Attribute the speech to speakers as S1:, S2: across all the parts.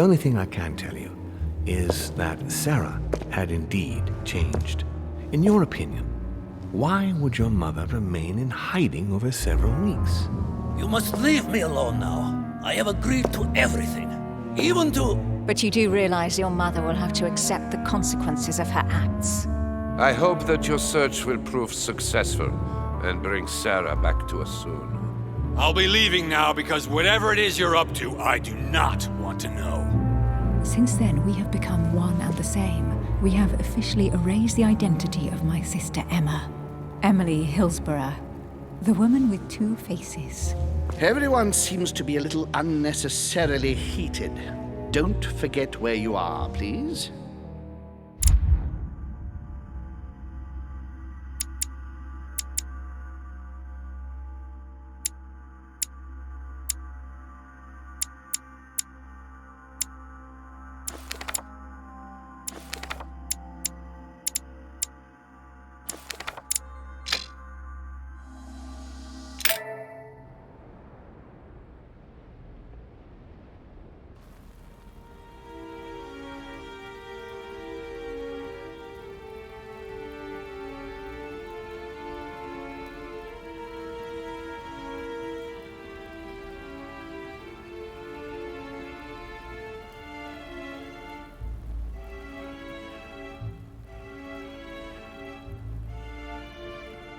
S1: only thing I can tell you is that Sarah had indeed changed. In your opinion, why would your mother remain in hiding over several weeks?
S2: You must leave me alone now. I have agreed to everything, even to...
S3: But you do realize your mother will have to accept the consequences of her acts.
S4: I hope that your search will prove successful and bring Sarah back to us soon.
S5: I'll be leaving now because whatever it is you're up to, I do not want to know.
S6: Since then, we have become one and the same. We have officially erased the identity of my sister Emma. Emily Hillsborough. The woman with two faces.
S7: Everyone seems to be a little unnecessarily heated. Don't forget where you are, please.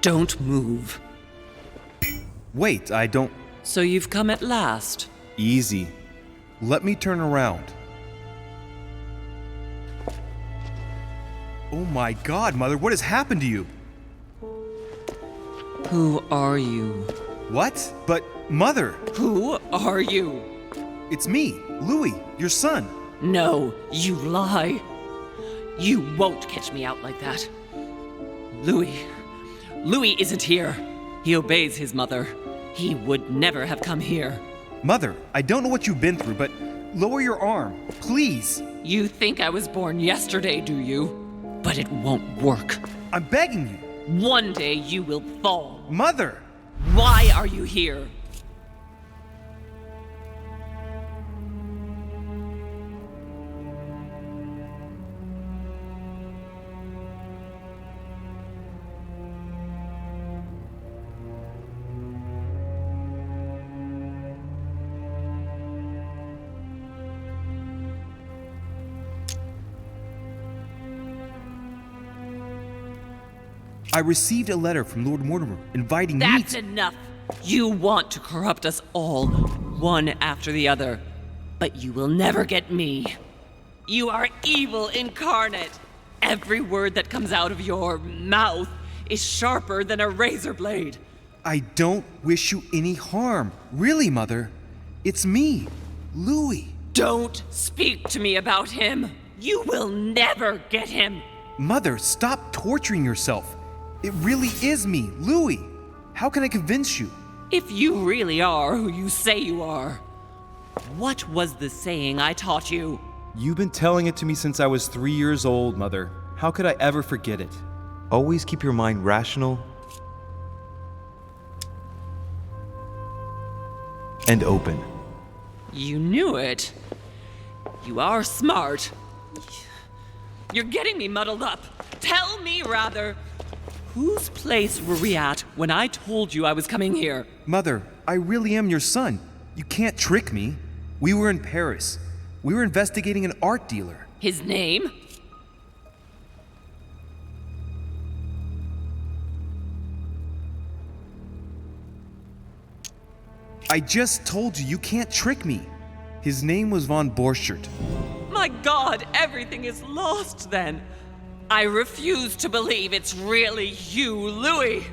S8: Don't move.
S9: Wait, I don't...
S8: So you've come at last.
S9: Easy. Let me turn around. Oh my God, Mother, what has happened to you?
S8: Who are you?
S9: What? But, Mother!
S8: Who are you?
S9: It's me, Louis, your son.
S8: No, you lie. You won't catch me out like that. Louis isn't here. He obeys his mother. He would never have come here.
S9: Mother, I don't know what you've been through, but lower your arm, please.
S8: You think I was born yesterday, do you? But it won't work.
S9: I'm begging you.
S8: One day you will fall.
S9: Mother!
S8: Why are you here?
S9: I received a letter from Lord Mortimer inviting me
S8: That's
S9: to...
S8: enough! You want to corrupt us all, one after the other. But you will never get me. You are evil incarnate. Every word that comes out of your mouth is sharper than a razor blade.
S9: I don't wish you any harm. Really, Mother. It's me, Louis.
S8: Don't speak to me about him. You will never get him.
S9: Mother, stop torturing yourself. It really is me, Louis. How can I convince you?
S8: If you really are who you say you are, what was the saying I taught you?
S10: You've been telling it to me since I was 3 years old, Mother. How could I ever forget it? Always keep your mind rational and open.
S8: You knew it. You are smart. You're getting me muddled up. Tell me, rather, whose place were we at when I told you I was coming here?
S9: Mother, I really am your son. You can't trick me. We were in Paris. We were investigating an art dealer.
S8: His name?
S9: I just told you, you can't trick me. His name was von Borchert.
S8: My God, everything is lost then. I refuse to believe it's really you, Louis.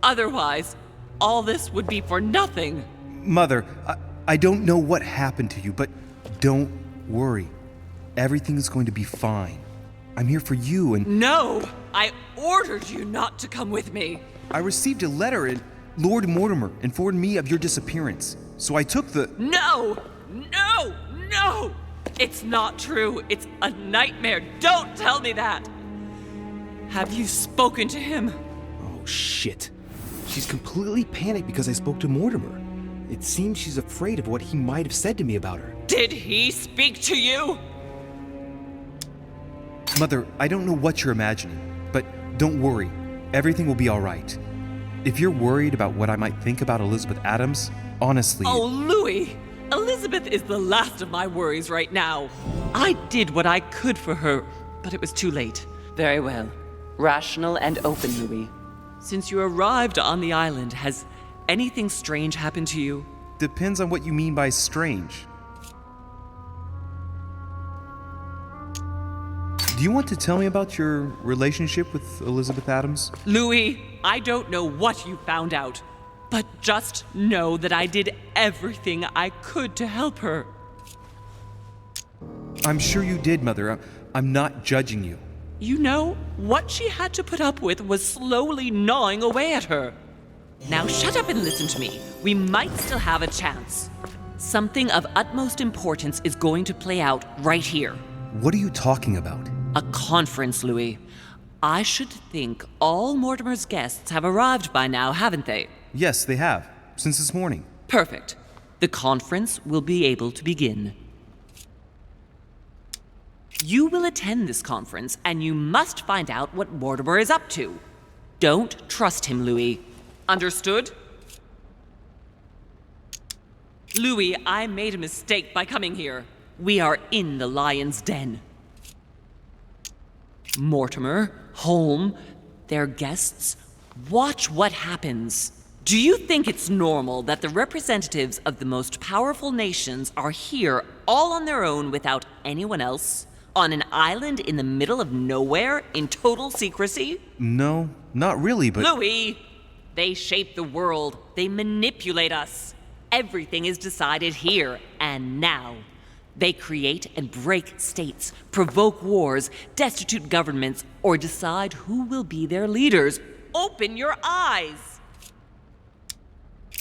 S8: Otherwise, all this would be for nothing.
S9: Mother, I don't know what happened to you, but don't worry. Everything's going to be fine. I'm here for you and...
S8: No! I ordered you not to come with me.
S9: I received a letter and Lord Mortimer informed me of your disappearance. So I took the...
S8: No! No! No! It's not true. It's a nightmare. Don't tell me that. Have you spoken to him?
S1: Oh, shit. She's completely panicked because I spoke to Mortimer. It seems she's afraid of what he might have said to me about her.
S8: Did he speak to you?
S9: Mother, I don't know what you're imagining, but don't worry. Everything will be all right. If you're worried about what I might think about Elizabeth Adams, honestly...
S8: Oh, Louis! Elizabeth is the last of my worries right now. I did what I could for her, but it was too late. Very well. Rational and open, Louis. Since you arrived on the island, has anything strange happened to you?
S9: Depends on what you mean by strange. Do you want to tell me about your relationship with Elizabeth Adams?
S8: Louis, I don't know what you found out, but just know that I did everything I could to help her.
S9: I'm sure you did, Mother. I'm not judging you.
S8: You know, what she had to put up with was slowly gnawing away at her. Now shut up and listen to me. We might still have a chance. Something of utmost importance is going to play out right here.
S9: What are you talking about?
S8: A conference, Louis. I should think all Mortimer's guests have arrived by now, haven't they?
S9: Yes, they have. Since this morning.
S8: Perfect. The conference will be able to begin. You will attend this conference, and you must find out what Mortimer is up to. Don't trust him, Louis. Understood? Louis, I made a mistake by coming here. We are in the lion's den. Mortimer, Holm, their guests, watch what happens. Do you think it's normal that the representatives of the most powerful nations are here all on their own without anyone else? On an island in the middle of nowhere in total secrecy?
S9: No, not really, but...
S8: Louis! They shape the world. They manipulate us. Everything is decided here and now. They create and break states, provoke wars, destitute governments, or decide who will be their leaders. Open your eyes!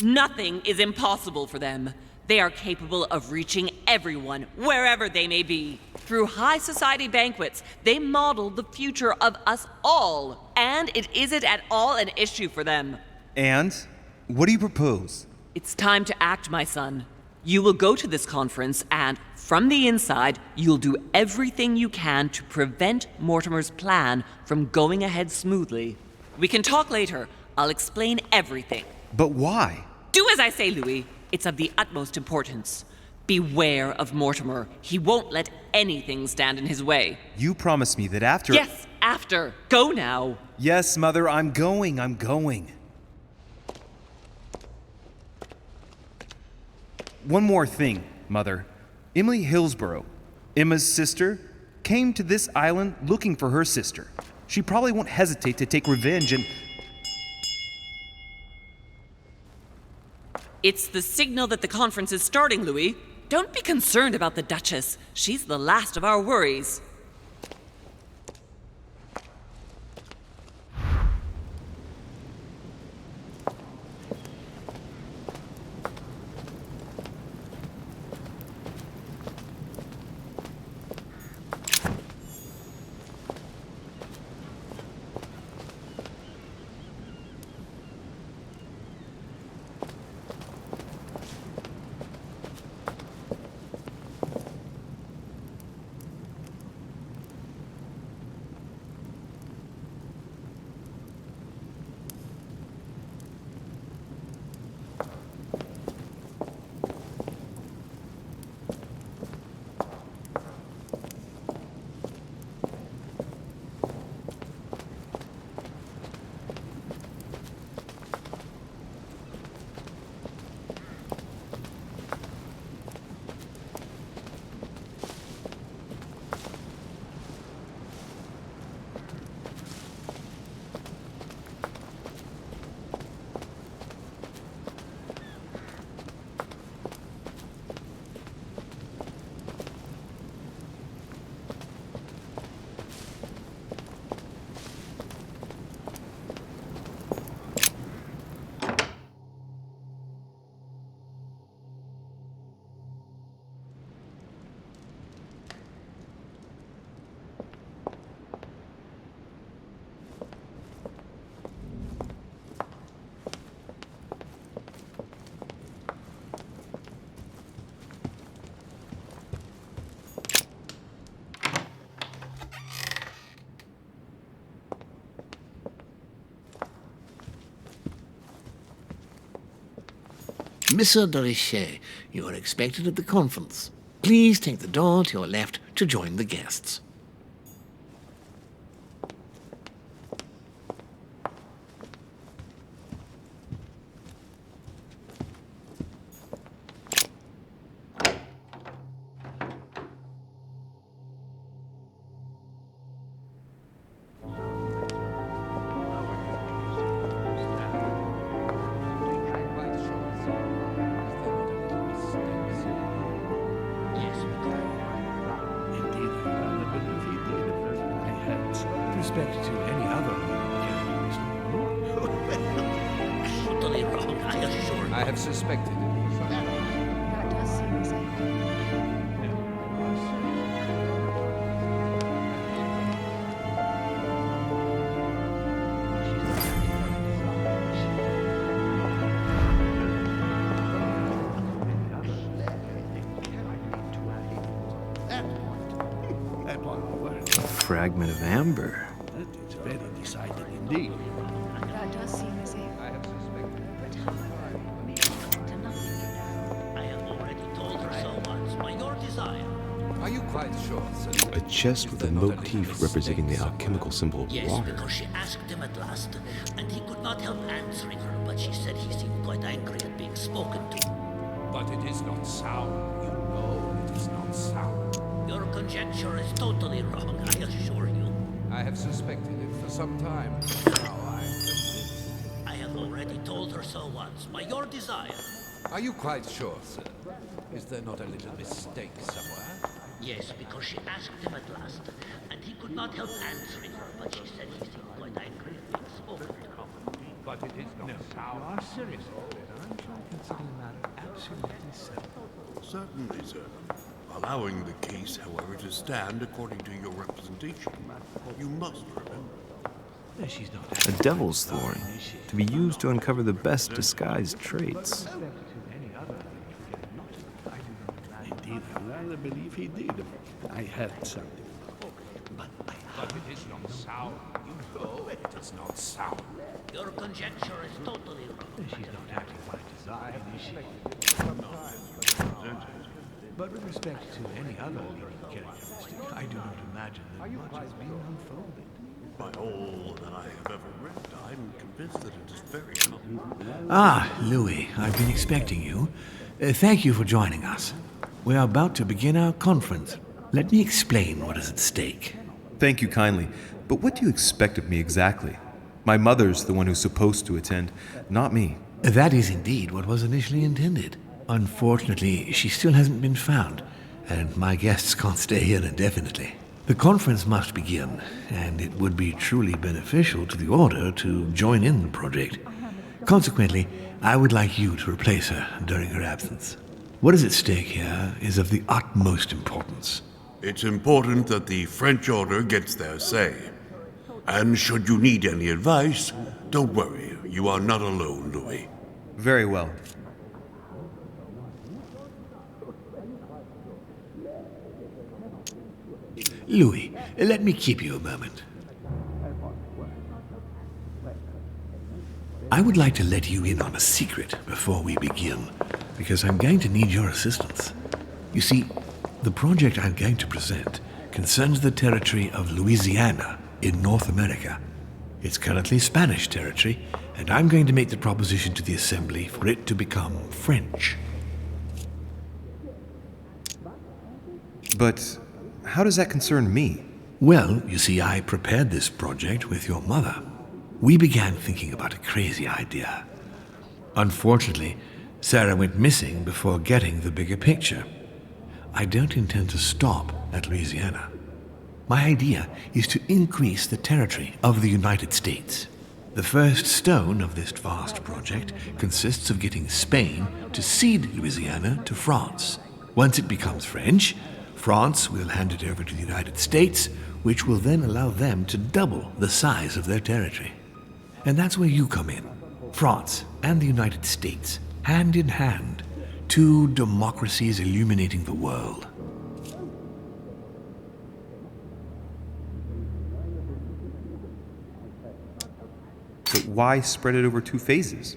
S8: Nothing is impossible for them. They are capable of reaching everyone, wherever they may be. Through high society banquets, they model the future of us all, and it isn't at all an issue for them.
S9: And? What do you propose?
S8: It's time to act, my son. You will go to this conference, and from the inside, you'll do everything you can to prevent Mortimer's plan from going ahead smoothly. We can talk later. I'll explain everything.
S9: But why?
S8: Do as I say, Louis. It's of the utmost importance. Beware of Mortimer. He won't let anything stand in his way.
S9: You promised me that after...
S8: Yes, after. Go now.
S9: Yes, Mother, I'm going. One more thing, Mother. Emily Hillsborough, Emma's sister, came to this island looking for her sister. She probably won't hesitate to take revenge and...
S8: It's the signal that the conference is starting, Louis. Don't be concerned about the Duchess. She's the last of our worries.
S1: Mr. de Richet, you are expected at the conference. Please take the door to your left to join the guests. Respect to any other
S2: Totally wrong, I assure you.
S4: I have suspected it.
S3: That does seem as if...
S1: A fragment of amber.
S7: That is very decided indeed.
S3: That does seem as if...
S4: I have suspected it.
S3: But however, we come to nothing, you know.
S2: I have already told her so once, by your desire.
S4: Are you quite sure, sir?
S11: A chest with a motif representing the alchemical symbol of
S2: Yes,
S11: water.
S2: because she asked him at last, and he could not help answering her, but she said he seemed quite angry at being spoken to.
S4: But it is not sound. You know it is not sound.
S2: Your conjecture is totally wrong, I assure you.
S4: I have suspected it for some time. Now I am convinced.
S2: I have already told her so once, by your desire.
S4: Are you quite sure, sir? Is there not a little mistake somewhere?
S2: Yes, because she asked him at last, and he could not help answering her, but she said he seemed quite angry at being spoken to.
S4: But it is not sound.
S1: You are serious about it. I'm trying to consider the matter absolutely settled.
S12: Certainly, sir. Allowing the case, however, to stand according to your representation. You must remember.
S1: She's not
S10: A devil's thorn, to be used to uncover the best disguised traits.
S7: Indeed, I rather believe he did. I heard something.
S4: But it is not sound. You know it is not sound.
S2: Your conjecture is totally wrong.
S1: She's not acting by design, is she? But with respect to any other leading characteristic, I do not imagine that much is being unfolded.
S12: By all that I have ever read, I'm convinced that it is very common.
S1: Ah, Louis, I've been expecting you. Thank you for joining us. We are about to begin our conference. Let me explain what is at stake.
S10: Thank you kindly, but what do you expect of me exactly? My mother's the one who's supposed to attend, not me.
S1: That is indeed what was initially intended. Unfortunately, she still hasn't been found, and my guests can't stay here indefinitely. The conference must begin, and it would be truly beneficial to the Order to join in the project. Consequently, I would like you to replace her during her absence. What is at stake here is of the utmost importance.
S12: It's important that the French Order gets their say. And should you need any advice, don't worry. You are not alone, Louis.
S10: Very well.
S1: Louis, let me keep you a moment. I would like to let you in on a secret before we begin, because I'm going to need your assistance. You see, the project I'm going to present concerns the territory of Louisiana in North America. It's currently Spanish territory, and I'm going to make the proposition to the Assembly for it to become French.
S10: But how does that concern me?
S1: Well, you see, I prepared this project with your mother. We began thinking about a crazy idea. Unfortunately, Sarah went missing before getting the bigger picture. I don't intend to stop at Louisiana. My idea is to increase the territory of the United States. The first stone of this vast project consists of getting Spain to cede Louisiana to France. Once it becomes French, France will hand it over to the United States, which will then allow them to double the size of their territory. And that's where you come in. France and the United States, hand in hand, two democracies illuminating the world.
S10: But why spread it over two phases?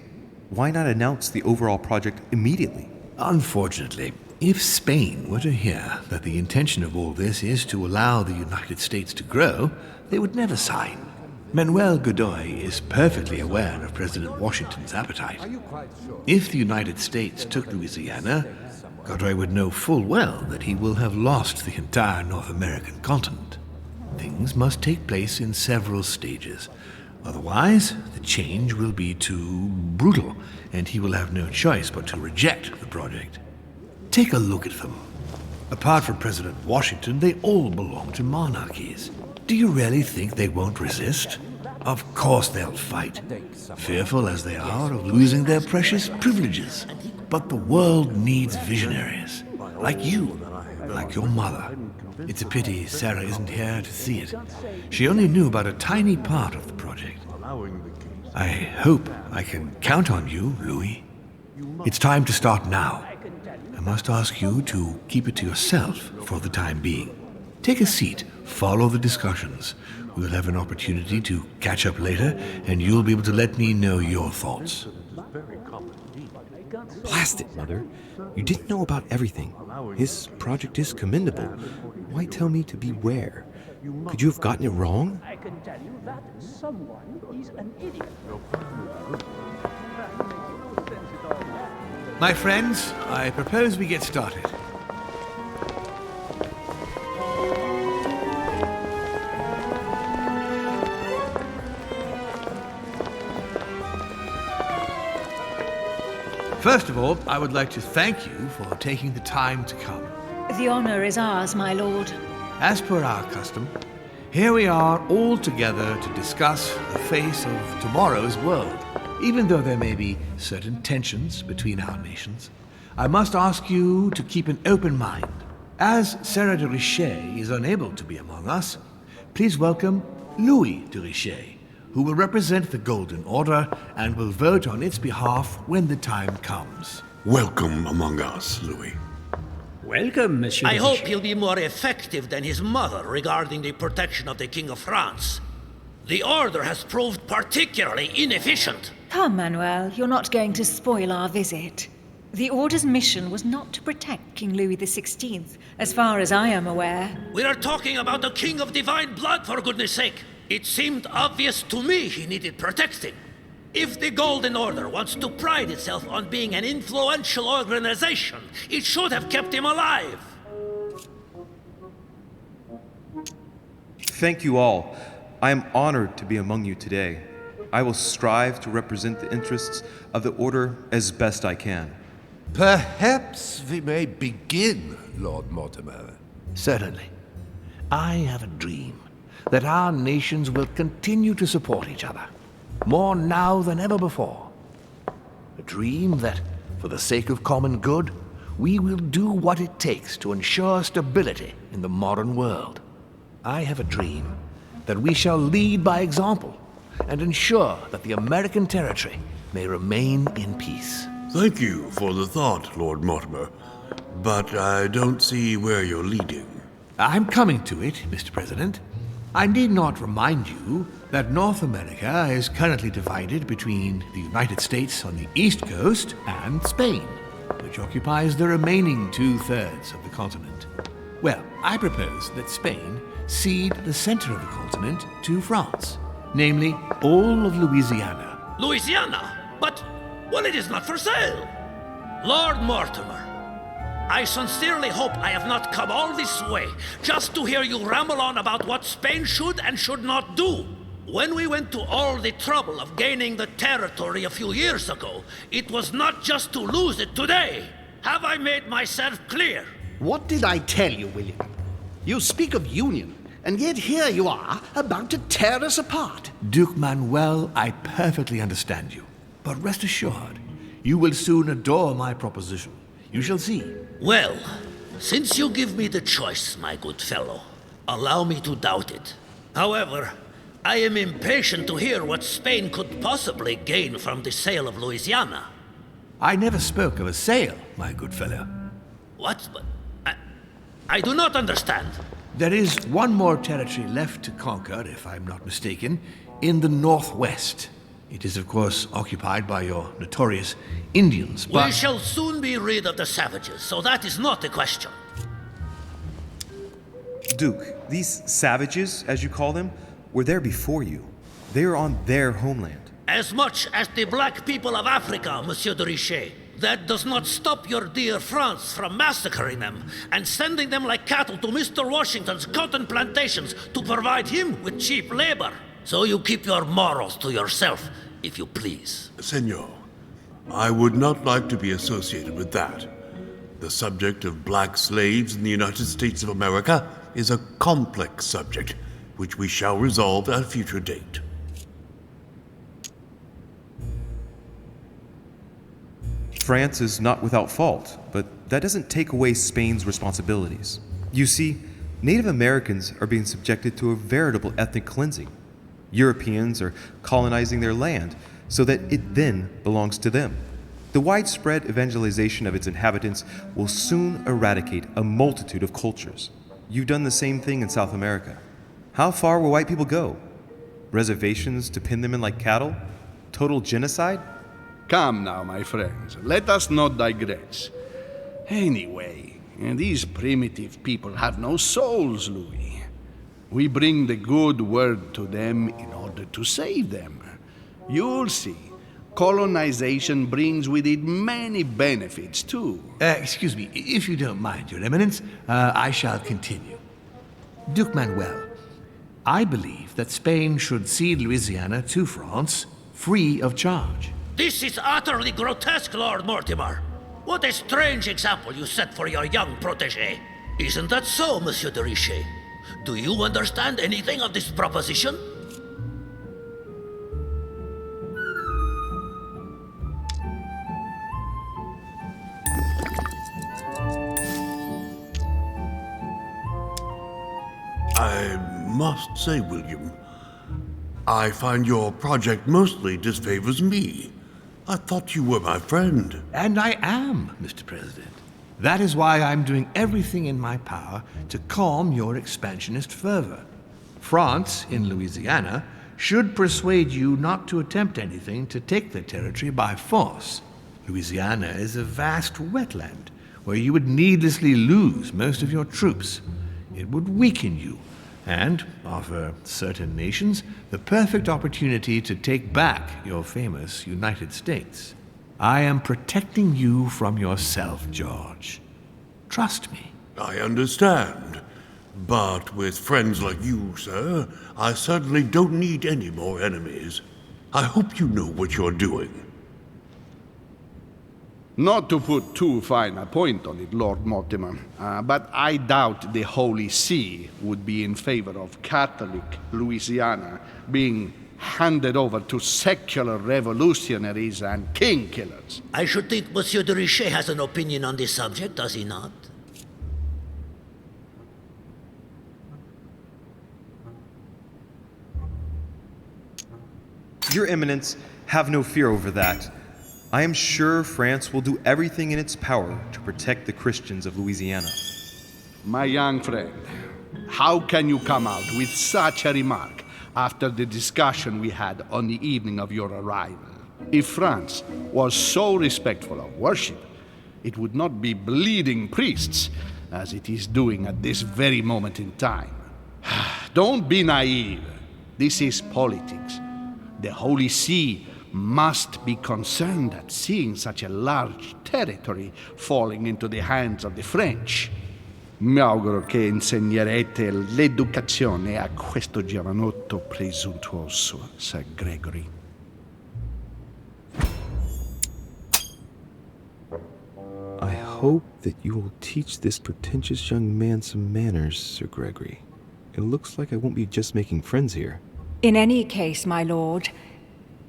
S9: Why not announce the overall project immediately?
S1: Unfortunately, if Spain were to hear that the intention of all this is to allow the United States to grow, they would never sign. Manuel Godoy is perfectly aware of President Washington's appetite. If the United States took Louisiana, Godoy would know full well that he will have lost the entire North American continent. Things must take place in several stages. Otherwise, the change will be too brutal, and he will have no choice but to reject the project. Take a look at them. Apart from President Washington, they all belong to monarchies. Do you really think they won't resist? Of course they'll fight, fearful as they are of losing their precious privileges. But the world needs visionaries, like you, like your mother. It's a pity Sarah isn't here to see it. She only knew about a tiny part of the project. I hope I can count on you, Louis. It's time to start now. I must ask you to keep it to yourself for the time being. Take a seat, follow the discussions. We'll have an opportunity to catch up later, and you'll be able to let me know your thoughts.
S11: Blast it, Mother. You didn't know about everything. His project is commendable. Why tell me to beware? Could you have gotten it wrong?
S2: I can tell you that someone is an idiot.
S1: My friends, I propose we get started. First of all, I would like to thank you for taking the time to come.
S3: The honor is ours, my lord.
S1: As per our custom, here we are all together to discuss the face of tomorrow's world. Even though there may be certain tensions between our nations, I must ask you to keep an open mind. As Sarah de Richet is unable to be among us, please welcome Louis de Richet, who will represent the Golden Order and will vote on its behalf when the time comes.
S12: Welcome among us, Louis.
S2: Welcome, Monsieur.
S13: I hope he'll be more effective than his mother regarding the protection of the King of France. The Order has proved particularly inefficient.
S3: Come, Manuel, you're not going to spoil our visit. The Order's mission was not to protect King Louis XVI, as far as I am aware.
S13: We are talking about the King of Divine Blood, for goodness sake. It seemed obvious to me he needed protecting. If the Golden Order wants to pride itself on being an influential organization, it should have kept him alive.
S9: Thank you all. I am honored to be among you today. I will strive to represent the interests of the Order as best I can.
S14: Perhaps we may begin, Lord Mortimer.
S1: Certainly. I have a dream that our nations will continue to support each other, more now than ever before. A dream that, for the sake of common good, we will do what it takes to ensure stability in the modern world. I have a dream that we shall lead by example and ensure that the American territory may remain in peace.
S12: Thank you for the thought, Lord Mortimer, but I don't see where you're leading.
S1: I'm coming to it, Mr. President. I need not remind you that North America is currently divided between the United States on the east coast and Spain, which occupies the remaining 2/3 of the continent. Well, I propose that Spain cede the center of the continent to France, namely all of Louisiana.
S13: Louisiana? But, well, it is not for sale. Lord Mortimer, I sincerely hope I have not come all this way just to hear you ramble on about what Spain should and should not do. When we went to all the trouble of gaining the territory a few years ago, it was not just to lose it today. Have I made myself clear?
S7: What did I tell you, William? You speak of union, and yet here you are, about to tear us apart.
S1: Duke Manuel, I perfectly understand you. But rest assured, you will soon adore my proposition. You shall see.
S13: Well, since you give me the choice, my good fellow, allow me to doubt it. However, I am impatient to hear what Spain could possibly gain from the sale of Louisiana.
S1: I never spoke of a sale, my good fellow.
S13: What? I do not understand.
S1: There is one more territory left to conquer, if I'm not mistaken, in the northwest. It is, of course, occupied by your notorious Indians, but...
S13: We shall soon be rid of the savages, so that is not a question.
S9: Duke, these savages, as you call them, were there before you. They are on their homeland.
S13: As much as the black people of Africa, Monsieur de Richet. That does not stop your dear France from massacring them and sending them like cattle to Mr. Washington's cotton plantations to provide him with cheap labor. So you keep your morals to yourself, if you please.
S12: Senor, I would not like to be associated with that. The subject of black slaves in the United States of America is a complex subject, which we shall resolve at a future date.
S9: France is not without fault, but that doesn't take away Spain's responsibilities. You see, Native Americans are being subjected to a veritable ethnic cleansing. Europeans are colonizing their land so that it then belongs to them. The widespread evangelization of its inhabitants will soon eradicate a multitude of cultures. You've done the same thing in South America. How far will white people go? Reservations to pin them in like cattle? Total genocide?
S7: Come now, my friends, let us not digress. Anyway, these primitive people have no souls, Louis. We bring the good word to them in order to save them. You'll see, colonization brings with it many benefits, too.
S1: Excuse me, if you don't mind, Your Eminence, I shall continue. Duke Manuel, I believe that Spain should cede Louisiana to France free of charge.
S13: This is utterly grotesque, Lord Mortimer. What a strange example you set for your young protégé. Isn't that so, Monsieur de Richet? Do you understand anything of this proposition?
S12: I must say, William, I find your project mostly disfavors me. I thought you were my friend.
S1: And I am, Mr. President. That is why I'm doing everything in my power to calm your expansionist fervor. France, in Louisiana, should persuade you not to attempt anything to take the territory by force. Louisiana is a vast wetland where you would needlessly lose most of your troops. It would weaken you and offer certain nations the perfect opportunity to take back your famous United States. I am protecting you from yourself, George. Trust me.
S12: I understand. But with friends like you, sir, I certainly don't need any more enemies. I hope you know what you're doing.
S7: Not to put too fine a point on it, Lord Mortimer, but I doubt the Holy See would be in favor of Catholic Louisiana being handed over to secular revolutionaries and king killers.
S13: I should think Monsieur de Richet has an opinion on this subject, does he not?
S9: Your Eminence, have no fear over that. I am sure France will do everything in its power to protect the Christians of Louisiana.
S7: My young friend, how can you come out with such a remark after the discussion we had on the evening of your arrival? If France was so respectful of worship, it would not be bleeding priests as it is doing at this very moment in time. Don't be naive. This is politics. The Holy See must be concerned at seeing such a large territory falling into the hands of the French. Mi auguro che insegnerete l'educazione a questo giovanotto presuntuoso, Sir Gregory.
S11: I hope that you will teach this pretentious young man some manners, Sir Gregory. It looks like I won't be just making friends here.
S3: In any case, my lord,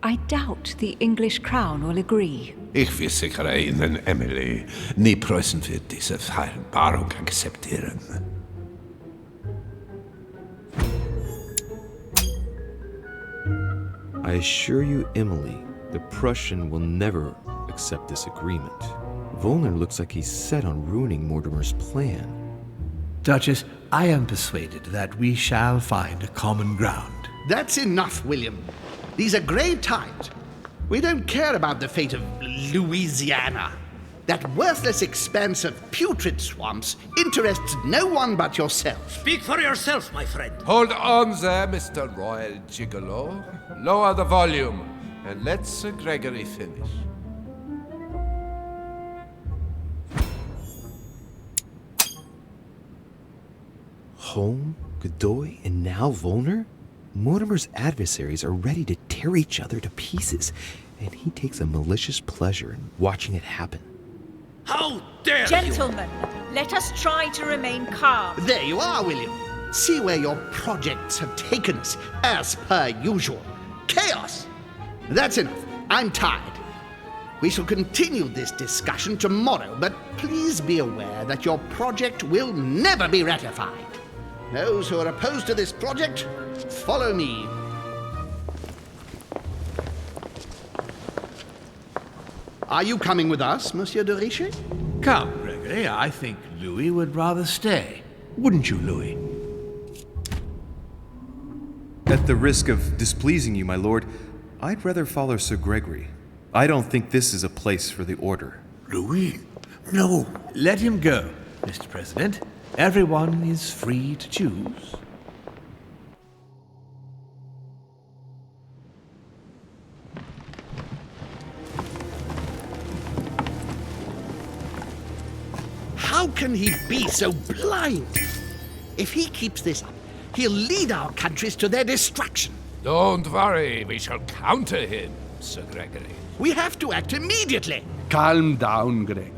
S3: I doubt the English crown will agree.
S14: Ich versichere Ihnen, Emily, nie Preußen wird diese Vereinbarung akzeptieren.
S11: I assure you, Emily, the Prussian will never accept this agreement. Volner looks like he's set on ruining Mortimer's plan.
S1: Duchess, I am persuaded that we shall find a common ground.
S7: That's enough, William. These are grave times. We don't care about the fate of Louisiana. That worthless expanse of putrid swamps interests no one but yourself.
S13: Speak for yourself, my friend.
S14: Hold on there, Mr. Royal Gigolo. Lower the volume, and let Sir Gregory finish.
S11: Home, Godoy, and now Volner? Mortimer's adversaries are ready to tear each other to pieces, and he takes a malicious pleasure in watching it happen.
S13: How dare
S3: Gentlemen, let us try to remain calm.
S7: There you are, William. See where your projects have taken us, as per usual. Chaos! That's enough. I'm tired. We shall continue this discussion tomorrow, but please be aware that your project will never be ratified. Those who are opposed to this project, follow me. Are you coming with us, Monsieur de Richet?
S1: Come, Gregory. I think Louis would rather stay. Wouldn't you, Louis?
S9: At the risk of displeasing you, my lord, I'd rather follow Sir Gregory. I don't think this is a place for the Order.
S12: Louis? No.
S1: Let him go, Mr. President. Everyone is free to choose.
S7: How can he be so blind? If he keeps this up, he'll lead our countries to their destruction.
S14: Don't worry, we shall counter him, Sir Gregory.
S7: We have to act immediately. Calm down, Gregory.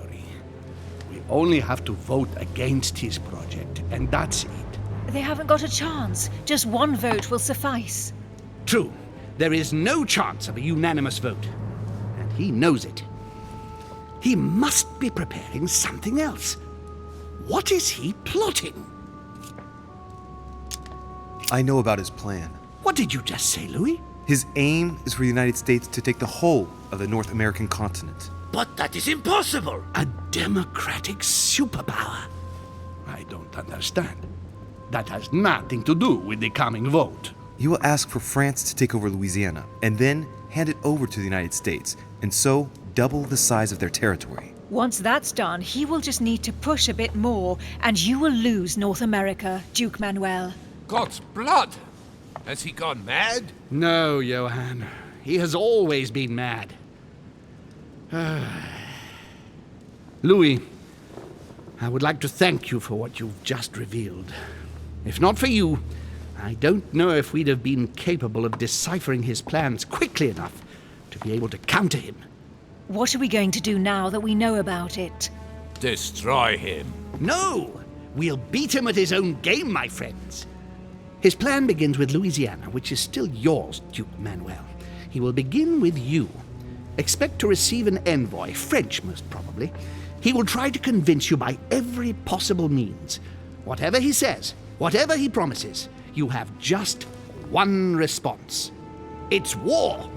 S7: We only have to vote against his project, and that's it.
S3: They haven't got a chance. Just one vote will suffice.
S7: True. There is no chance of a unanimous vote. And he knows it. He must be preparing something else. What is he plotting?
S9: I know about his plan.
S7: What did you just say, Louis?
S9: His aim is for the United States to take the whole of the North American continent.
S13: But that is impossible.
S7: A democratic superpower. I don't understand. That has nothing to do with the coming vote.
S9: He will ask for France to take over Louisiana, and then hand it over to the United States, and so double the size of their territory.
S3: Once that's done, he will just need to push a bit more, and you will lose North America, Duke Manuel.
S14: God's blood! Has he gone mad?
S7: No, Johann. He has always been mad. Louis, I would like to thank you for what you've just revealed. If not for you, I don't know if we'd have been capable of deciphering his plans quickly enough to be able to counter him.
S3: What are we going to do now that we know about it?
S14: Destroy him.
S7: No! We'll beat him at his own game, my friends. His plan begins with Louisiana, which is still yours, Duke Manuel. He will begin with you. Expect to receive an envoy, French most probably. He will try to convince you by every possible means. Whatever he says, whatever he promises, you have just one response. It's war.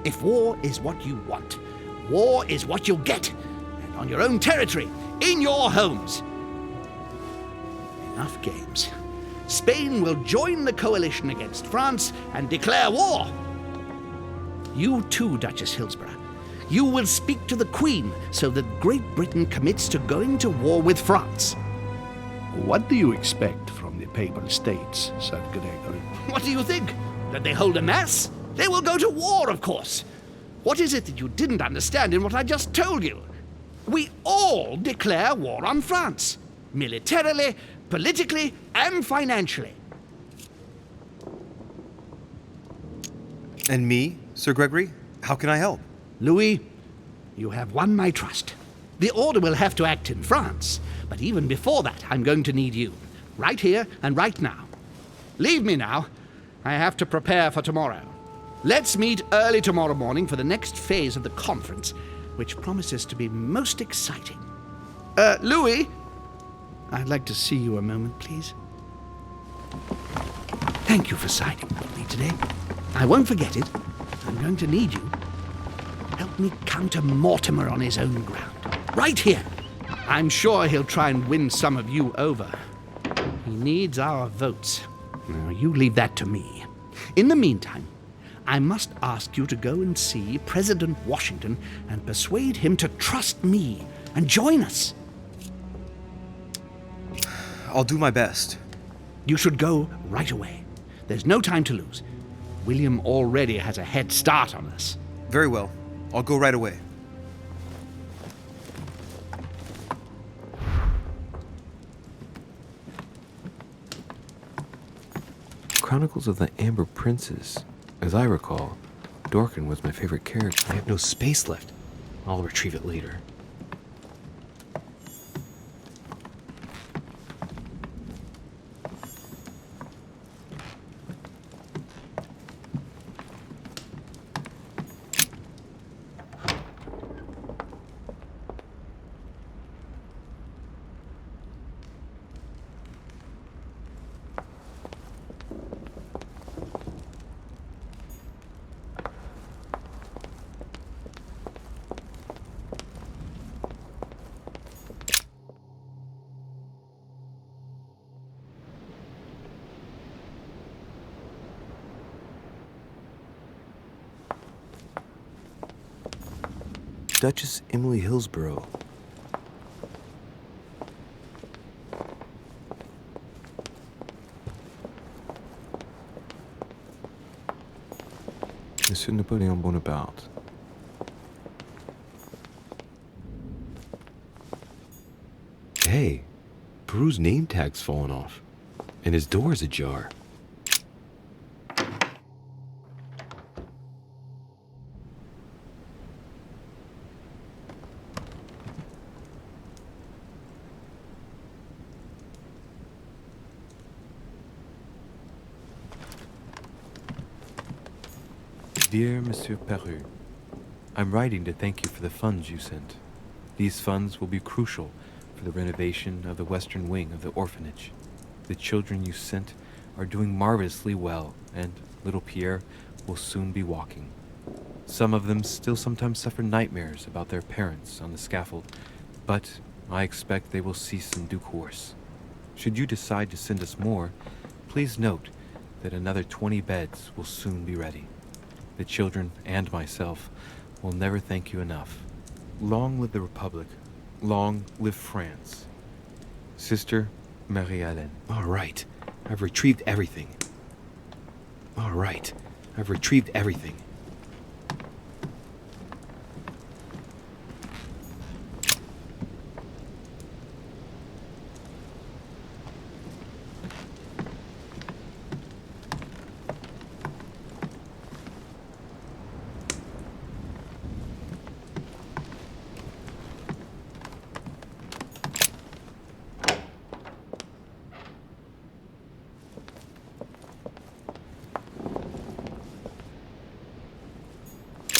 S7: If war is what you want, war is what you'll get. And on your own territory, in your homes. Enough games. Spain will join the coalition against France and declare war. You too, Duchess Hillsborough. You will speak to the Queen so that Great Britain commits to going to war with France. What do you expect from the Papal States, Sir Gregory? What do you think? That they hold a mass? They will go to war, of course. What is it that you didn't understand in what I just told you? We all declare war on France. Militarily, politically, and financially.
S9: And me, Sir Gregory? How can I help?
S7: Louis, you have won my trust. The Order will have to act in France, but even before that, I'm going to need you. Right here and right now. Leave me now. I have to prepare for tomorrow. Let's meet early tomorrow morning for the next phase of the conference, which promises to be most exciting. Louis, I'd like to see you a moment, please. Thank you for siding with me today. I won't forget it. I'm going to need you. Help me counter Mortimer on his own ground. Right here. I'm sure he'll try and win some of you over. He needs our votes. Now, you leave that to me. In the meantime, I must ask you to go and see President Washington and persuade him to trust me and join us.
S9: I'll do my best.
S7: You should go right away. There's no time to lose. William already has a head start on us.
S9: Very well. I'll go right away.
S11: Chronicles of the Amber Princess. As I recall, Dorkin was my favorite character. I have no space left. I'll retrieve it later. Duchess Emily Hillsborough. Monsieur Napoleon Bonaparte. Hey, Peru's name tag's fallen off, and his door's ajar. Dear Monsieur Peru, I'm writing to thank you for the funds you sent. These funds will be crucial for the renovation of the western wing of the orphanage. The children you sent are doing marvelously well, and little Pierre will soon be walking. Some of them still sometimes suffer nightmares about their parents on the scaffold, but I expect they will cease in due course. Should you decide to send us more, please note that another 20 beds will soon be ready. The children and myself will never thank you enough. Long live the Republic. Long live France. Sister Marie-Hélène. All right. I've retrieved everything. All right. I've retrieved everything.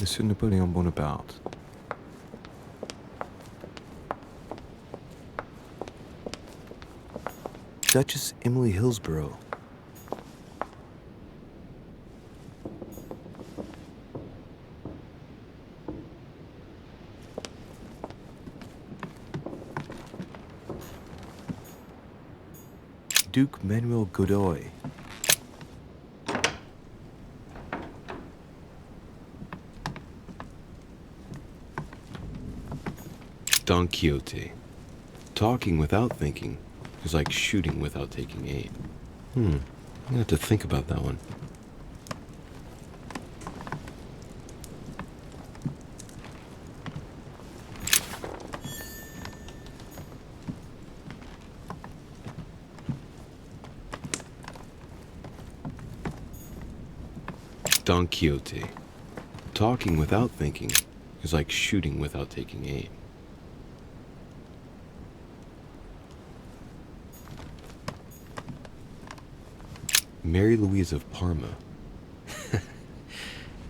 S11: Monsieur Napoleon Bonaparte. Duchess Emily Hillsborough. Duke Manuel Godoy. Don Quixote. Talking without thinking is like shooting without taking aim. I'm gonna have to think about that one. Don Quixote. Talking without thinking is like shooting without taking aim. Mary Louise of Parma.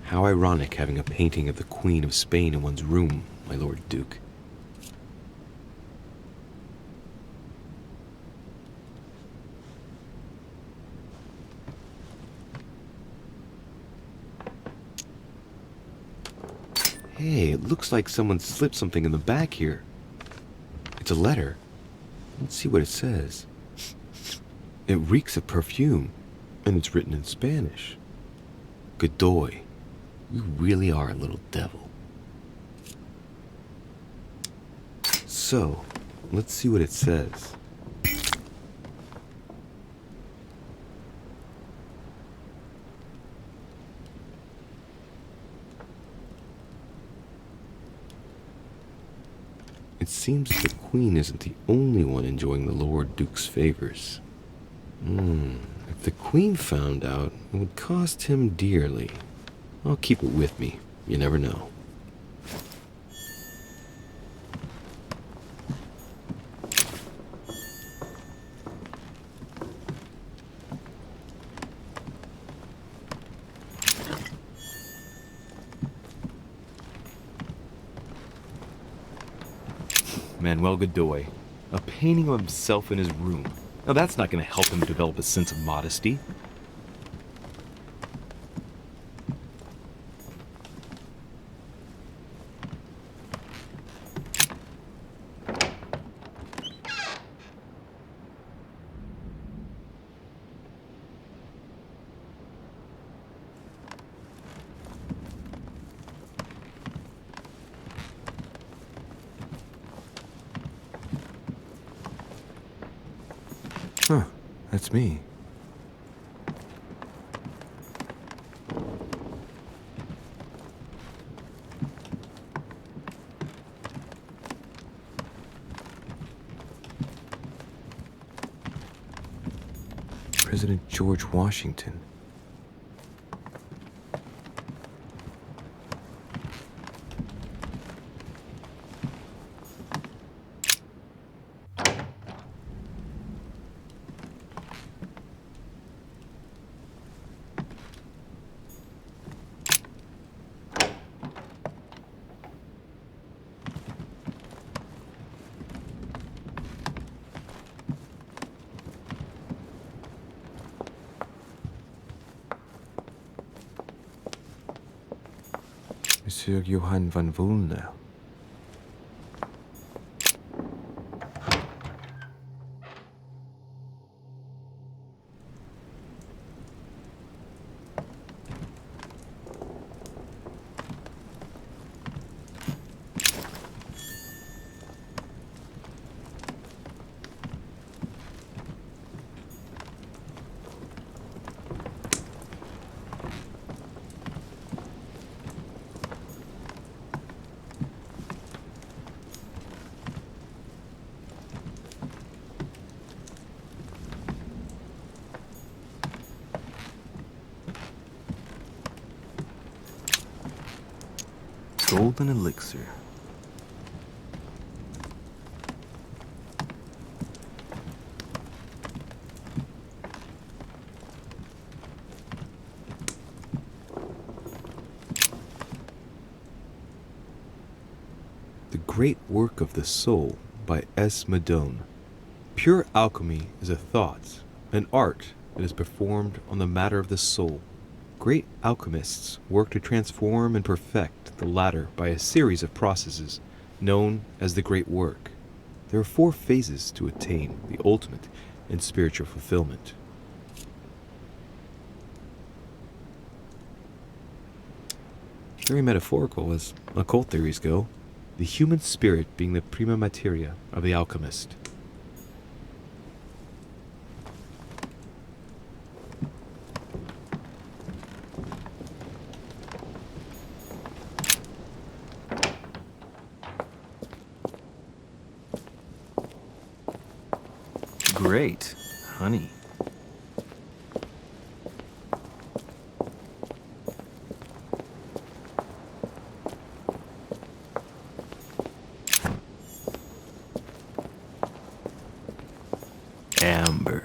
S11: How ironic having a painting of the Queen of Spain in one's room, my Lord Duke. Hey, it looks like someone slipped something in the back here. It's a letter. Let's see what it says. It reeks of perfume. And it's written in Spanish. Godoy,
S15: You really are a little devil. So, let's see what it says. It seems the Queen isn't the only one enjoying the Lord Duke's favors. If the Queen found out, it would cost him dearly. I'll keep it with me. You never know.
S10: Manuel Godoy, a painting of himself in his room. Now that's not going to help him develop a sense of modesty.
S11: Huh, that's me. President George Washington. Monsieur Johann van Wulner. Golden elixir.
S9: The Great Work of the Soul by S. Madone. Pure alchemy is a thought, an art that is performed on the matter of the soul. Great alchemists work to transform and perfect the latter by a series of processes known as the Great Work. There are 4 phases to attain the ultimate in spiritual fulfillment. Very metaphorical as occult theories go, the human spirit being the prima materia of the alchemist.
S11: Great. Honey. Amber.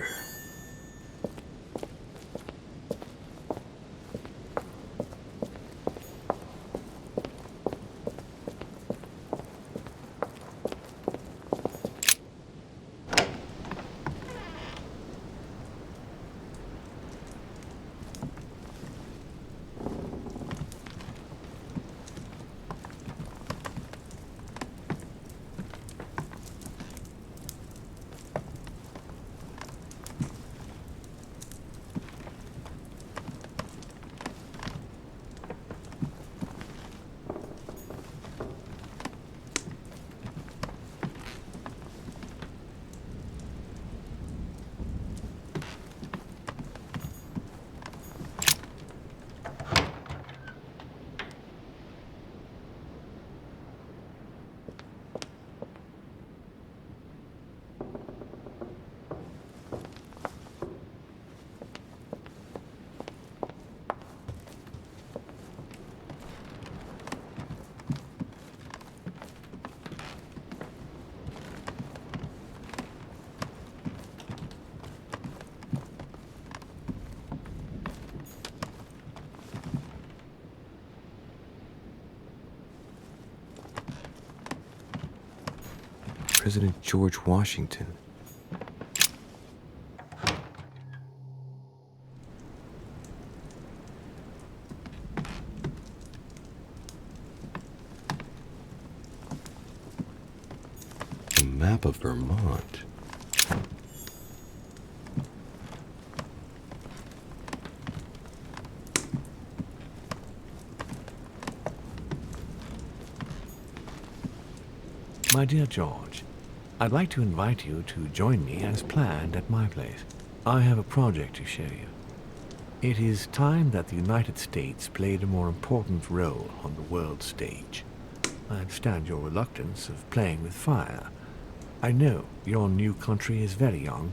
S11: President George Washington.
S15: A map of Vermont.
S1: My dear George, I'd like to invite you to join me as planned at my place. I have a project to show you. It is time that the United States played a more important role on the world stage. I understand your reluctance of playing with fire. I know your new country is very young,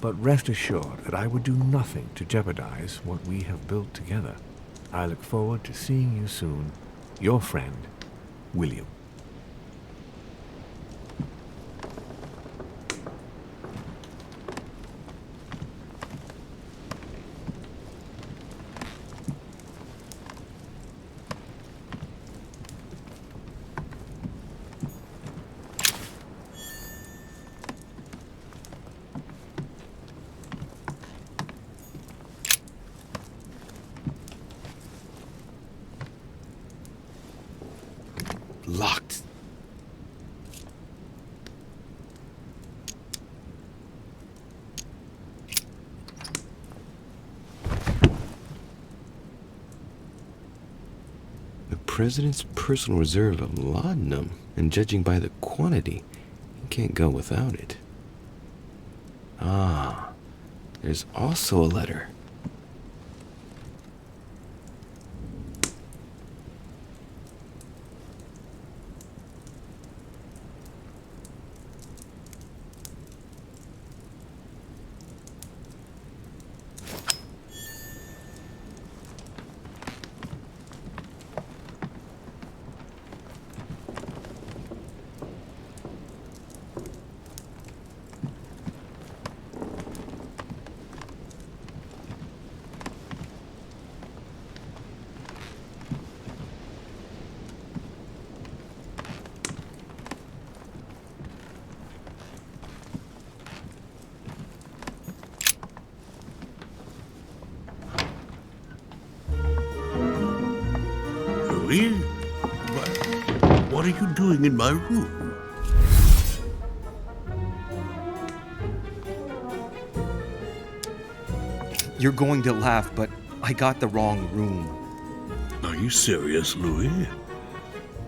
S1: but rest assured that I would do nothing to jeopardize what we have built together. I look forward to seeing you soon. Your friend, William.
S15: Locked. The president's personal reserve of laudanum, and judging by the quantity, he can't go without it. Ah, there's also a letter.
S12: Louis? What are you doing in my room?
S9: You're going to laugh, but I got the wrong room.
S12: Are you serious, Louis?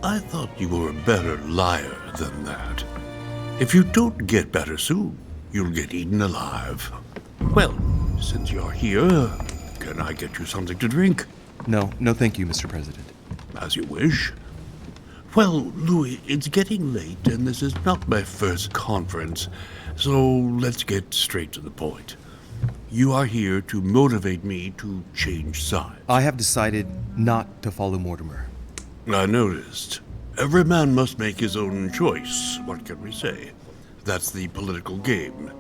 S12: I thought you were a better liar than that. If you don't get better soon, you'll get eaten alive. Well, since you're here, can I get you something to drink?
S9: No, thank you, Mr. President.
S12: As you wish. Well, Louis, it's getting late, and this is not my first conference, so let's get straight to the point. You are here to motivate me to change sides.
S9: I have decided not to follow Mortimer.
S12: I noticed. Every man must make his own choice. What can we say? That's the political game.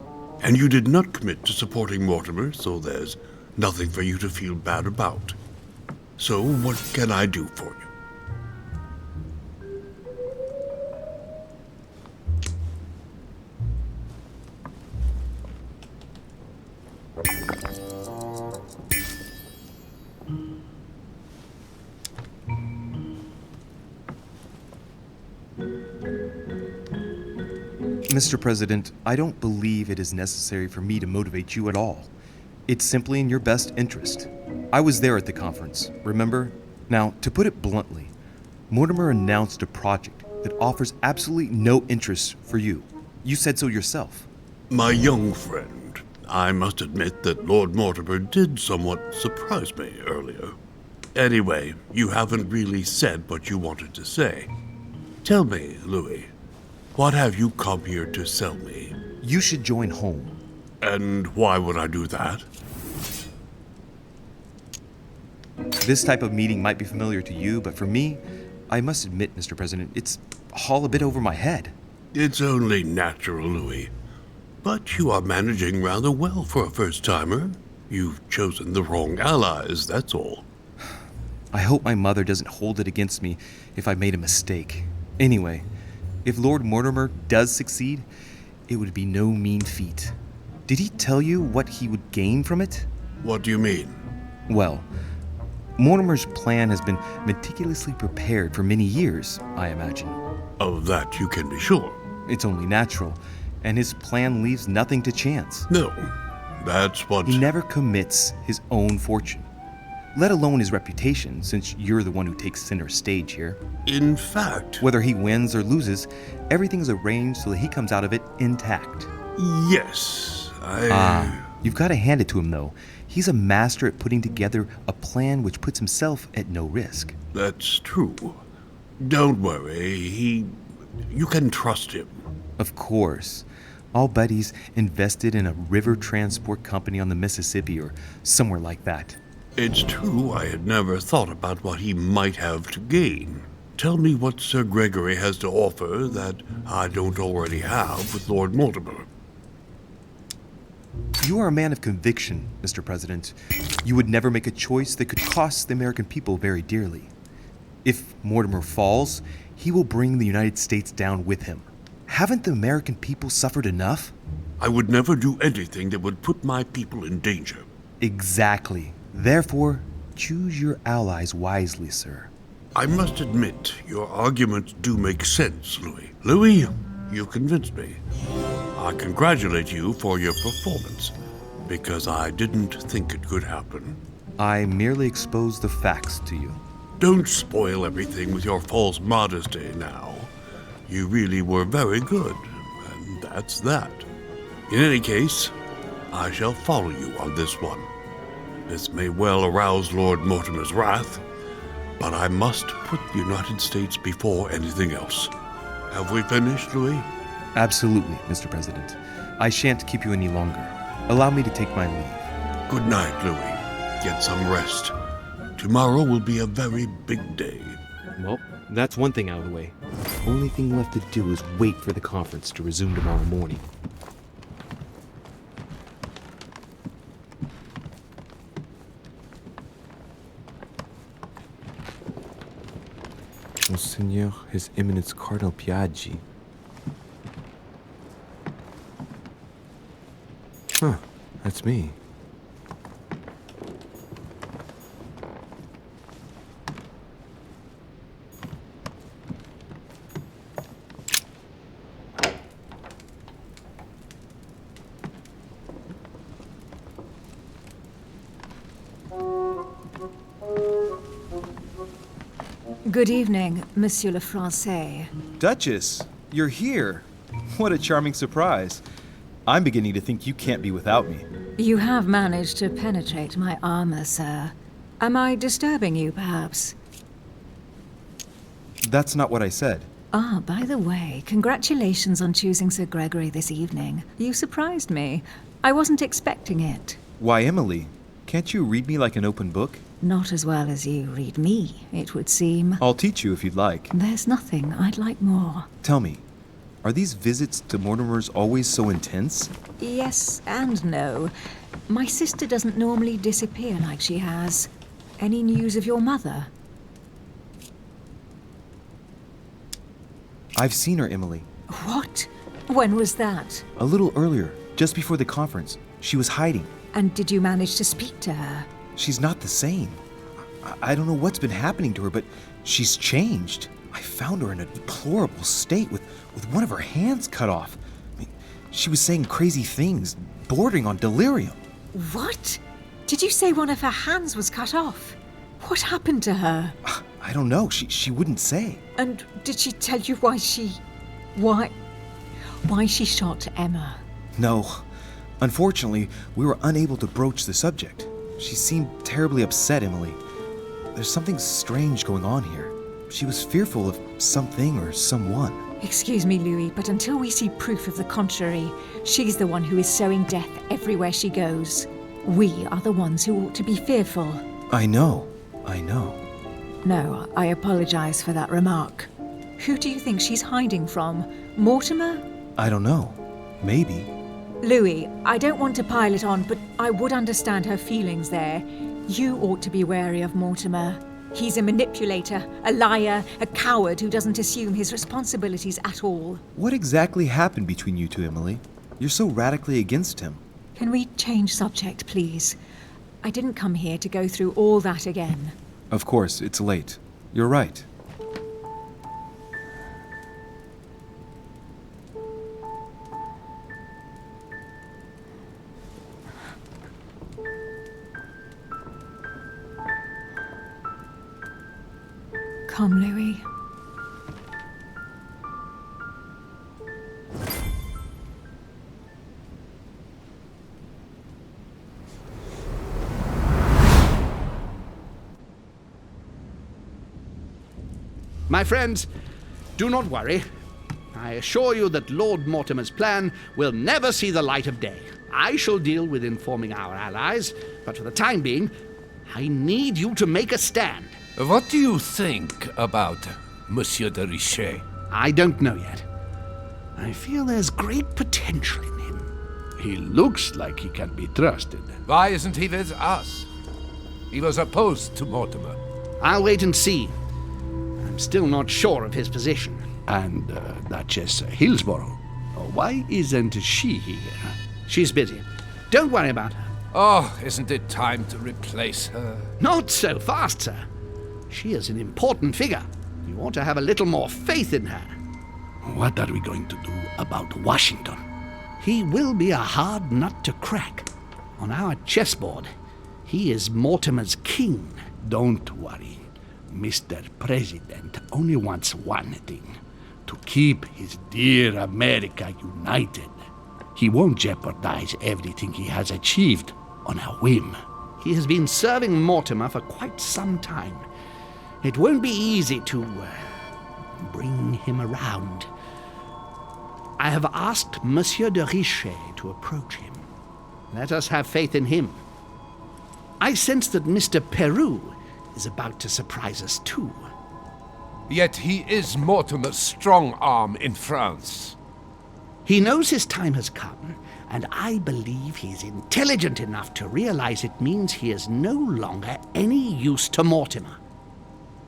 S12: And you did not commit to supporting Mortimer, so there's nothing for you to feel bad about. So what can I do for you?
S9: Mr. President, I don't believe it is necessary for me to motivate you at all. It's simply in your best interest. I was there at the conference, remember? Now, to put it bluntly, Mortimer announced a project that offers absolutely no interest for you. You said so yourself.
S12: My young friend, I must admit that Lord Mortimer did somewhat surprise me earlier. Anyway, you haven't really said what you wanted to say. Tell me, Louis, what have you come here to sell me?
S9: You should join home.
S12: And why would I do that?
S9: This type of meeting might be familiar to you, but for me, I must admit, Mr. President, it's all a bit over my head.
S12: It's only natural, Louis. But you are managing rather well for a first-timer. You've chosen the wrong allies, that's all.
S9: I hope my mother doesn't hold it against me if I made a mistake. Anyway, If Lord Mortimer does succeed, it would be no mean feat. Did he tell you what he would gain from it?
S12: What do you mean?
S9: Well, Mortimer's plan has been meticulously prepared for many years, I imagine.
S12: Of that you can be sure.
S9: It's only natural, and his plan leaves nothing to chance.
S12: No, that's what...
S9: He never commits his own fortune, let alone his reputation, since you're the one who takes center stage here.
S12: In fact...
S9: Whether he wins or loses, everything is arranged so that he comes out of it intact.
S12: Yes,
S9: You've got to hand it to him, though. He's a master at putting together a plan which puts himself at no risk.
S12: That's true. Don't worry, you can trust him.
S9: Of course. I'll bet he's invested in a river transport company on the Mississippi or somewhere like that.
S12: It's true I had never thought about what he might have to gain. Tell me what Sir Gregory has to offer that I don't already have with Lord Mortimer.
S9: You are a man of conviction, Mr. President. You would never make a choice that could cost the American people very dearly. If Mortimer falls, he will bring the United States down with him. Haven't the American people suffered enough?
S12: I would never do anything that would put my people in danger.
S9: Exactly. Therefore, choose your allies wisely, sir.
S12: I must admit, your arguments do make sense, Louis. Louis, you've convinced me. I congratulate you for your performance, because I didn't think it could happen.
S9: I merely exposed the facts to you.
S12: Don't spoil everything with your false modesty now. You really were very good, and that's that. In any case, I shall follow you on this one. This may well arouse Lord Mortimer's wrath, but I must put the United States before anything else. Have we finished, Louis?
S9: Absolutely, Mr. President. I shan't keep you any longer. Allow me to take my leave.
S12: Good night, Louis. Get some rest. Tomorrow will be a very big day.
S15: Well, that's one thing out of the way. Only thing left to do is wait for the conference to resume tomorrow morning.
S11: Monseigneur, His Eminence Cardinal Piaggi. Huh, that's me.
S3: Good evening, Monsieur le Français.
S10: Duchess, you're here. What a charming surprise. I'm beginning to think you can't be without me.
S3: You have managed to penetrate my armor, sir. Am I disturbing you, perhaps?
S10: That's not what I said.
S3: Ah, by the way, congratulations on choosing Sir Gregory this evening. You surprised me. I wasn't expecting it.
S10: Why, Emily, can't you read me like an open book?
S3: Not as well as you read me, it would seem.
S10: I'll teach you if you'd like.
S3: There's nothing I'd like more.
S10: Tell me, are these visits to Mortimer's always so intense?
S3: Yes and no. My sister doesn't normally disappear like she has. Any news of your mother?
S10: I've seen her, Emily.
S3: What? When was that?
S10: A little earlier, just before the conference. She was hiding.
S3: And did you manage to speak to her?
S10: She's not the same. I don't know what's been happening to her, but she's changed. I found her in a deplorable state with one of her hands cut off. I mean, she was saying crazy things, bordering on delirium.
S3: What? Did you say one of her hands was cut off? What happened to her?
S10: I don't know. She wouldn't say.
S3: And did she tell you why she shot Emma?
S10: No. Unfortunately, we were unable to broach the subject. She seemed terribly upset, Emily. There's something strange going on here. She was fearful of something or someone.
S3: Excuse me, Louis, but until we see proof of the contrary, she's the one who is sowing death everywhere she goes. We are the ones who ought to be fearful.
S10: I know.
S3: No, I apologize for that remark. Who do you think she's hiding from? Mortimer?
S10: I don't know. Maybe.
S3: Louis, I don't want to pile it on, but I would understand her feelings there. You ought to be wary of Mortimer. He's a manipulator, a liar, a coward who doesn't assume his responsibilities at all.
S10: What exactly happened between you two, Emily? You're so radically against him.
S3: Can we change subject, please? I didn't come here to go through all that again.
S10: Of course, it's late. You're right.
S3: Come, Louis.
S7: My friends, do not worry. I assure you that Lord Mortimer's plan will never see the light of day. I shall deal with informing our allies, but for the time being, I need you to make a stand.
S14: What do you think about Monsieur de Richet?
S7: I don't know yet. I feel there's great potential in him. He looks like he can be trusted.
S14: Why isn't he with us? He was opposed to Mortimer.
S7: I'll wait and see. I'm still not sure of his position. And Duchess Hillsborough. Why isn't she here? She's busy. Don't worry about her.
S14: Oh, isn't it time to replace her?
S7: Not so fast, sir. She is an important figure. You ought to have a little more faith in her. What are we going to do about Washington? He will be a hard nut to crack. On our chessboard, he is Mortimer's king. Don't worry. Mr. President only wants one thing: to keep his dear America united. He won't jeopardize everything he has achieved on a whim. He has been serving Mortimer for quite some time. It won't be easy to bring him around. I have asked Monsieur de Richet to approach him. Let us have faith in him. I sense that Mr. Peru is about to surprise us too.
S14: Yet he is Mortimer's strong arm in France.
S7: He knows his time has come, and I believe he's intelligent enough to realize it means he is no longer any use to Mortimer.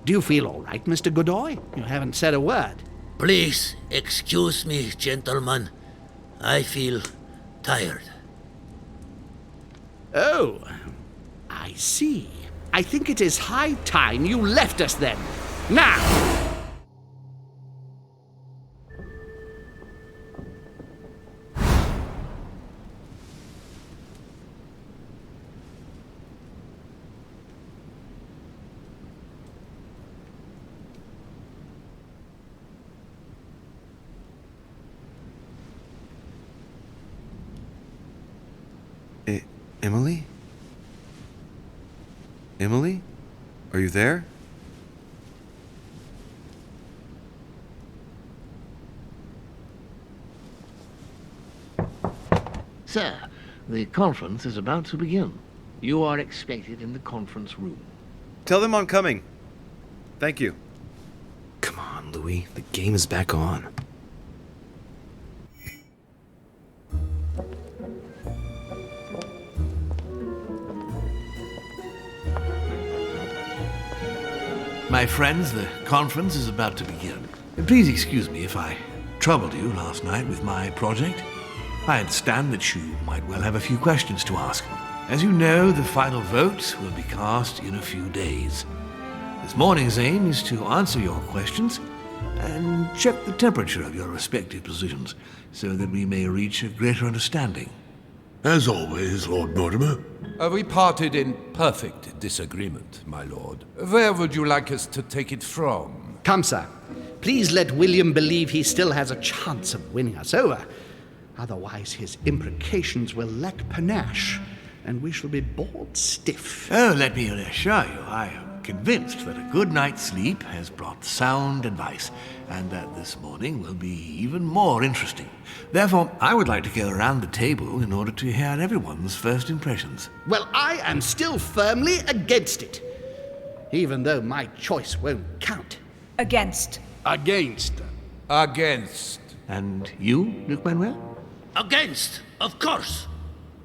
S7: Do you feel all right, Mr. Godoy? You haven't said a word.
S13: Please excuse me, gentlemen. I feel tired.
S7: Oh, I see. I think it is high time you left us then. Now!
S9: Emily? Emily? Are you there?
S2: Sir, the conference is about to begin. You are expected in the conference room.
S9: Tell them I'm coming. Thank you.
S15: Come on, Louis. The game is back on.
S1: My friends, the conference is about to begin. Please excuse me if I troubled you last night with my project. I understand that you might well have a few questions to ask. As you know, the final vote will be cast in a few days. This morning's aim is to answer your questions and check the temperature of your respective positions so that we may reach a greater understanding.
S12: As always, Lord Mortimer.
S14: We parted in perfect disagreement, my lord. Where would you like us to take it from?
S7: Come, sir. Please let William believe he still has a chance of winning us over. Otherwise, his imprecations will lack panache, and we shall be bored stiff.
S1: Oh, let me reassure you, I am convinced that a good night's sleep has brought sound advice, and that this morning will be even more interesting. Therefore, I would like to go around the table in order to hear everyone's first impressions.
S7: Well, I am still firmly against it, even though my choice won't count.
S3: Against.
S7: Against.
S14: Against.
S1: And you, Luc Manuel?
S13: Against, of course.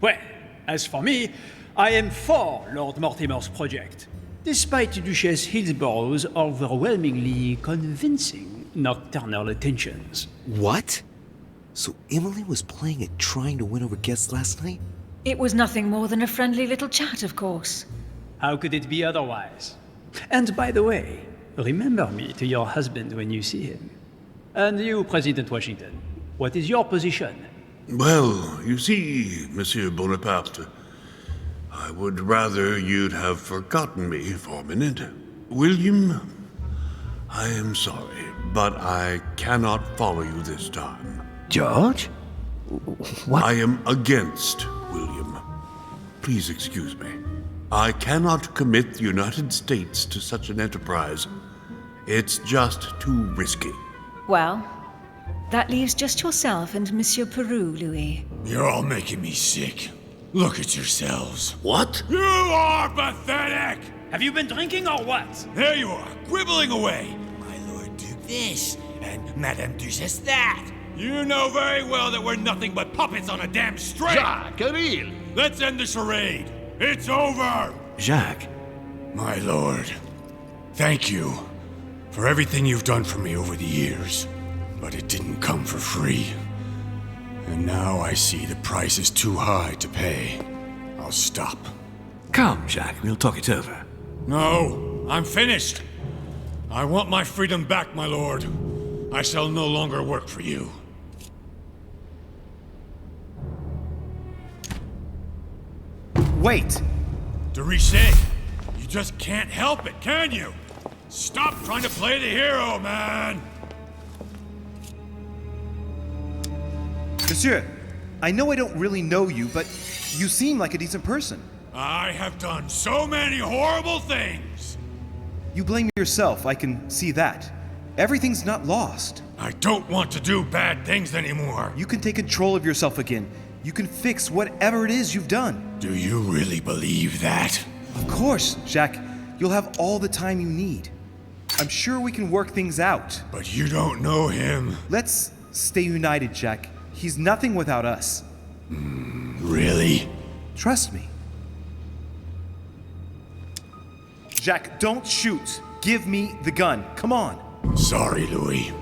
S16: Well, as for me, I am for Lord Mortimer's project. despite Duchess Hillsborough's overwhelmingly convincing nocturnal attentions.
S10: What? So Emily was playing at trying to win over guests last night?
S3: It was nothing more than a friendly little chat, of course.
S16: How could it be otherwise? And by the way, remember me to your husband when you see him. And you, President Washington, what is your position?
S12: Well, you see, Monsieur Bonaparte, I would rather you'd have forgotten me for a minute. William, I am sorry, but I cannot follow you this time.
S1: George? What?
S12: I am against William. Please excuse me. I cannot commit the United States to such an enterprise. It's just too risky.
S3: Well, that leaves just yourself and Monsieur Peru, Louis.
S5: You're all making me sick. Look at yourselves.
S13: What?
S5: You are pathetic!
S16: Have you been drinking or what?
S5: There you are, quibbling away. My Lord Duke this, and Madame Duchess that. You know very well that we're nothing but puppets on a damn string.
S7: Jacques, really?
S5: Let's end the charade. It's over!
S1: Jacques?
S5: My lord, thank you for everything you've done for me over the years. But it didn't come for free. And now I see the price is too high to pay. I'll stop.
S1: Come, Jacques, we'll talk it over.
S5: No, I'm finished. I want my freedom back, my lord. I shall no longer work for you.
S10: Wait!
S5: De Richet, you just can't help it, can you? Stop trying to play the hero, man!
S9: Monsieur, I know I don't really know you, but you seem like a decent person.
S5: I have done so many horrible things!
S9: You blame yourself, I can see that. Everything's not lost.
S5: I don't want to do bad things anymore.
S9: You can take control of yourself again. You can fix whatever it is you've done.
S5: Do you really believe that?
S9: Of course, Jacques. You'll have all the time you need. I'm sure we can work things out.
S5: But you don't know him.
S9: Let's stay united, Jacques. He's nothing without us.
S5: Really?
S9: Trust me. Jacques, don't shoot. Give me the gun. Come on.
S5: Sorry, Louis.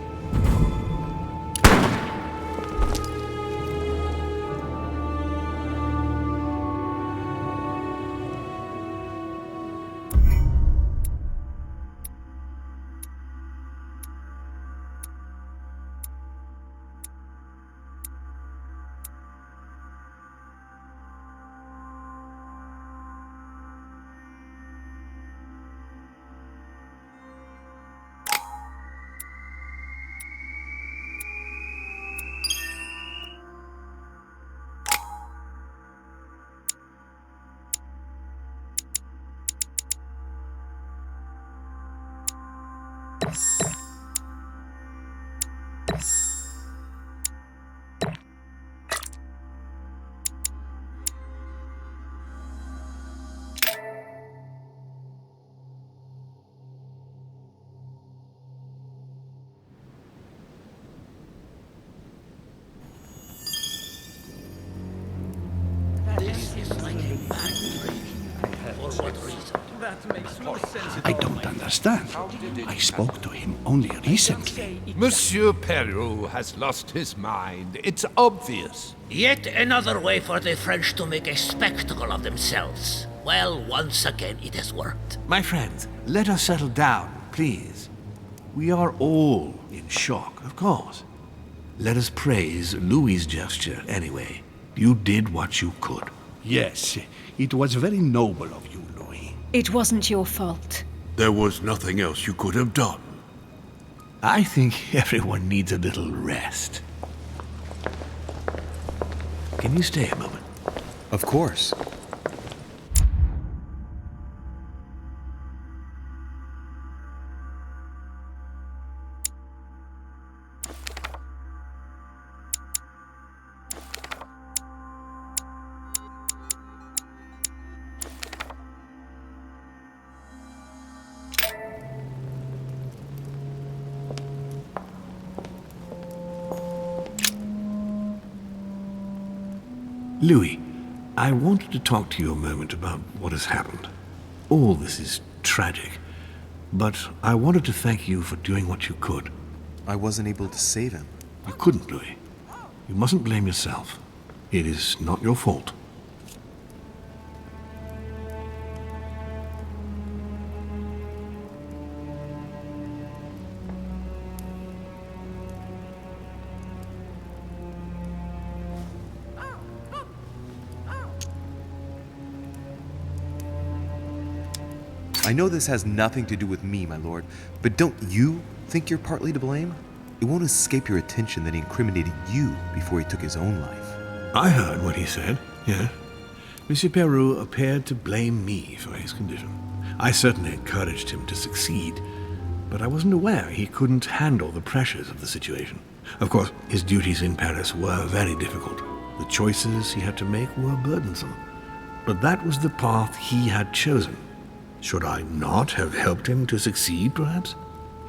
S13: This is like a bad dream. For what reason?
S16: That makes no sense.
S7: I don't understand. I spoke to him only recently.
S14: Monsieur Peru has lost his mind. It's obvious.
S13: Yet another way for the French to make a spectacle of themselves. Well, once again it has worked.
S1: My friends, let us settle down, please. We are all in shock, of course. Let us praise Louis's gesture anyway. You did what you could.
S7: Yes, it was very noble of you, Louis.
S3: It wasn't your fault.
S12: There was nothing else you could have done.
S1: I think everyone needs a little rest. Can you stay a moment?
S9: Of course.
S1: Louis, I wanted to talk to you a moment about what has happened. All this is tragic. But I wanted to thank you for doing what you could.
S9: I wasn't able to save him.
S1: You couldn't, Louis. You mustn't blame yourself. It is not your fault.
S9: I know this has nothing to do with me, my lord, but don't you think you're partly to blame? It won't escape your attention that he incriminated you before he took his own life.
S1: I heard what he said, yes. Monsieur Peru appeared to blame me for his condition. I certainly encouraged him to succeed, but I wasn't aware he couldn't handle the pressures of the situation. Of course, his duties in Paris were very difficult. The choices he had to make were burdensome. But that was the path he had chosen. Should I not have helped him to succeed, perhaps?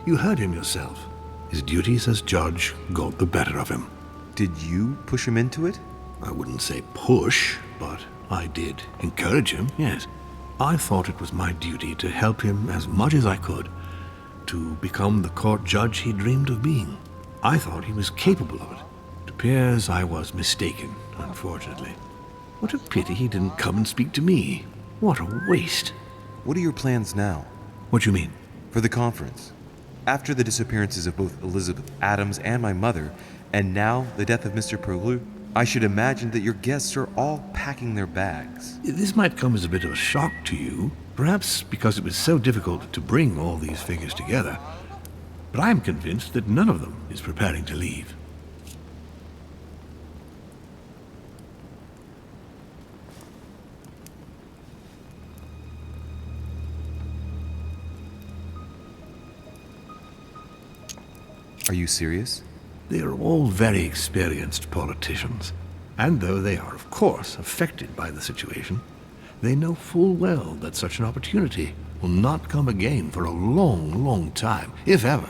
S1: You heard him yourself. His duties as judge got the better of him.
S9: Did you push him into it?
S1: I wouldn't say push, but I did encourage him, yes. I thought it was my duty to help him as much as I could to become the court judge he dreamed of being. I thought he was capable of it. It appears I was mistaken, unfortunately. What a pity he didn't come and speak to me. What a waste.
S9: What are your plans now?
S1: What do you mean?
S9: For the conference. After the disappearances of both Elizabeth Adams and my mother, and now the death of Mr. Peru, I should imagine that your guests are all packing their bags.
S1: This might come as a bit of a shock to you, perhaps because it was so difficult to bring all these figures together. But I am convinced that none of them is preparing to leave.
S9: Are you serious?
S1: They are all very experienced politicians, and though they are, of course, affected by the situation, they know full well that such an opportunity will not come again for a long, long time, if ever.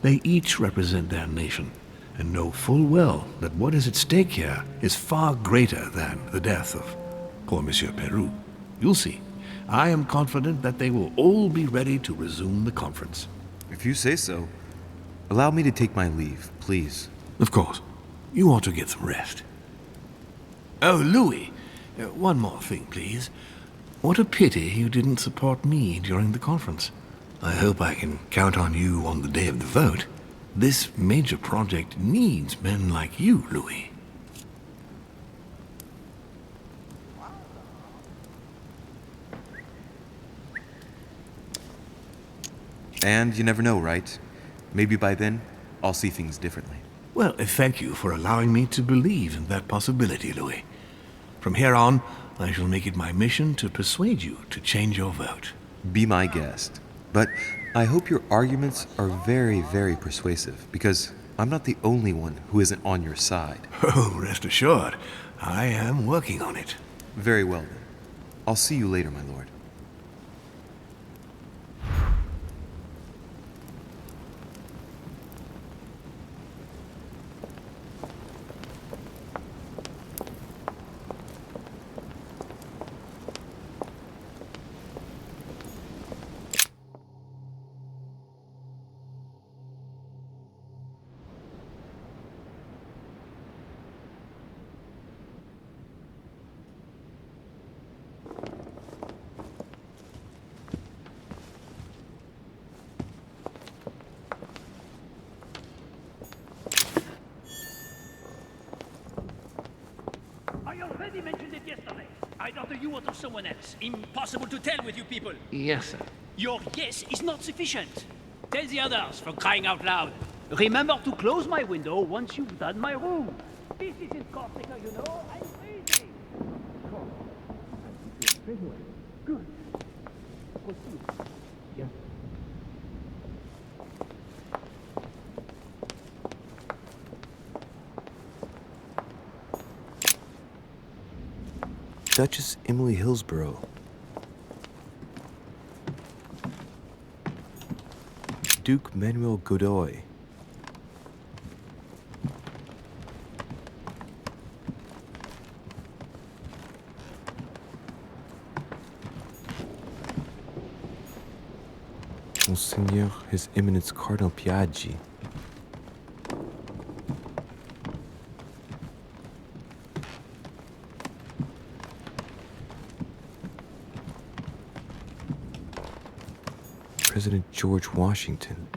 S1: They each represent their nation, and know full well that what is at stake here is far greater than the death of poor Monsieur Peru. You'll see. I am confident that they will all be ready to resume the conference.
S9: If you say so. Allow me to take my leave, please.
S1: Of course. You ought to get some rest. Oh, Louis, one more thing, please. What a pity you didn't support me during the conference. I hope I can count on you on the day of the vote. This major project needs men like you, Louis.
S9: And you never know, right? Maybe by then, I'll see things differently.
S1: Well, thank you for allowing me to believe in that possibility, Louis. From here on, I shall make it my mission to persuade you to change your vote.
S9: Be my guest. But I hope your arguments are very, very persuasive, because I'm not the only one who isn't on your side.
S1: Oh, rest assured, I am working on it.
S9: Very well, then. I'll see you later, my lord.
S13: I already mentioned it yesterday. Either you or someone else. Impossible to tell with you people.
S2: Yes, sir.
S13: Your yes is not sufficient. Tell the others, for crying out loud. Remember to close my window once you've done my room. This isn't Corsica, you know. I'm crazy. Good. Proceed. Yes.
S9: Duchess Emily Hillsborough. Duke Manuel Godoy.
S11: Monseigneur, His Eminence Cardinal Piaggi. President George Washington.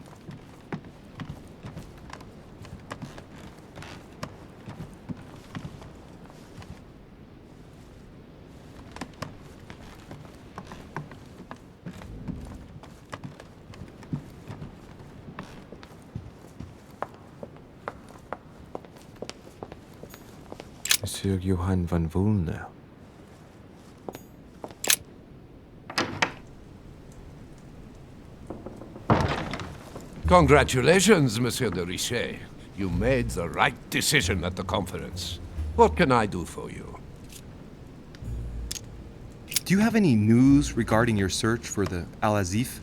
S11: Monsieur Johann von Wulner.
S14: Congratulations, Monsieur de Richet. You made the right decision at the conference. What can I do for you?
S9: Do you have any news regarding your search for the Al-Azif?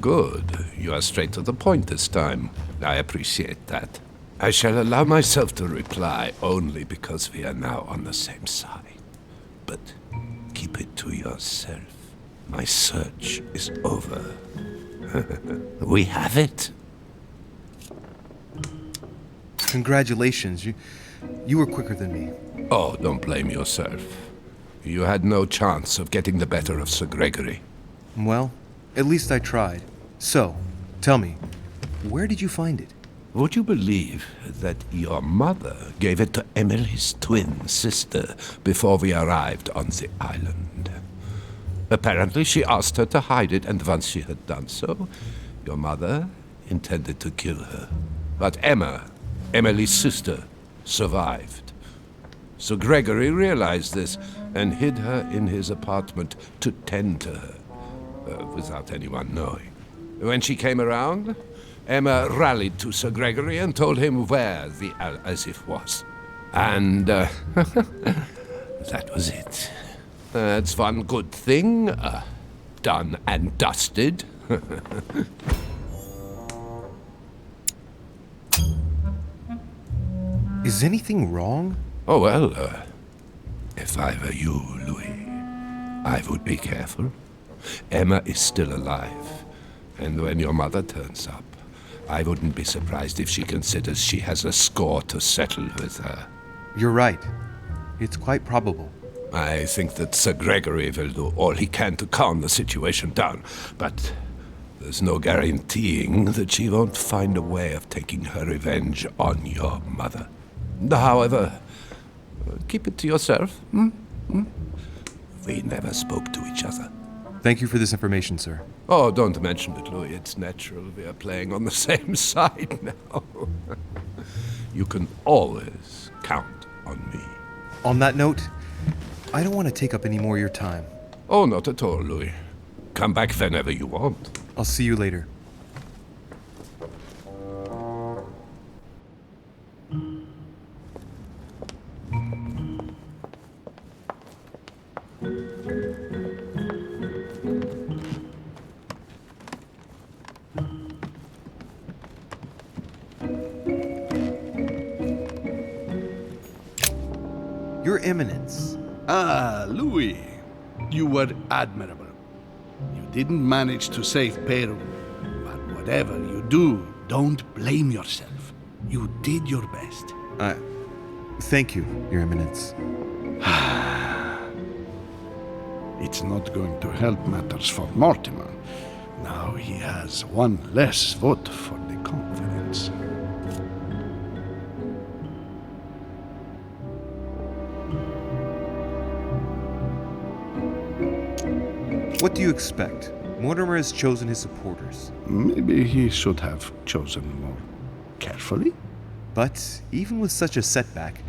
S14: Good. You are straight to the point this time. I appreciate that. I shall allow myself to reply only because we are now on the same side. But keep it to yourself. My search is over. We have it.
S9: Congratulations. You were quicker than me.
S14: Oh, don't blame yourself. You had no chance of getting the better of Sir Gregory.
S9: Well, at least I tried. So, tell me, where did you find it?
S14: Would you believe that your mother gave it to Emily's twin sister before we arrived on the island? Apparently she asked her to hide it, and once she had done so, your mother intended to kill her. But Emma, Emily's sister, survived. So Gregory realized this and hid her in his apartment to tend to her, without anyone knowing. When she came around, Emma rallied to Sir Gregory and told him where the Al-Azif was. And that was it. That's one good thing. Done and dusted.
S9: Is anything wrong?
S14: Oh, well, if I were you, Louis, I would be careful. Emma is still alive. And when your mother turns up, I wouldn't be surprised if she considers she has a score to settle with her.
S9: You're right. It's quite probable.
S14: I think that Sir Gregory will do all he can to calm the situation down, but there's no guaranteeing that she won't find a way of taking her revenge on your mother. However, keep it to yourself. We never spoke to each other.
S9: Thank you for this information, sir.
S14: Oh, don't mention it, Louis. It's natural. We are playing on the same side now. You can always count on me.
S9: On that note, I don't want to take up any more of your time.
S14: Oh, not at all, Louis. Come back whenever you want.
S9: I'll see you later. Your Eminence.
S7: Ah, Louis. You were admirable. You didn't manage to save Peru. But whatever you do, don't blame yourself. You did your best.
S9: Thank you, Your Eminence.
S7: It's not going to help matters for Mortimer. Now he has one less vote for the conference.
S9: What do you expect? Mortimer has chosen his supporters.
S7: Maybe he should have chosen more carefully.
S9: But even with such a setback,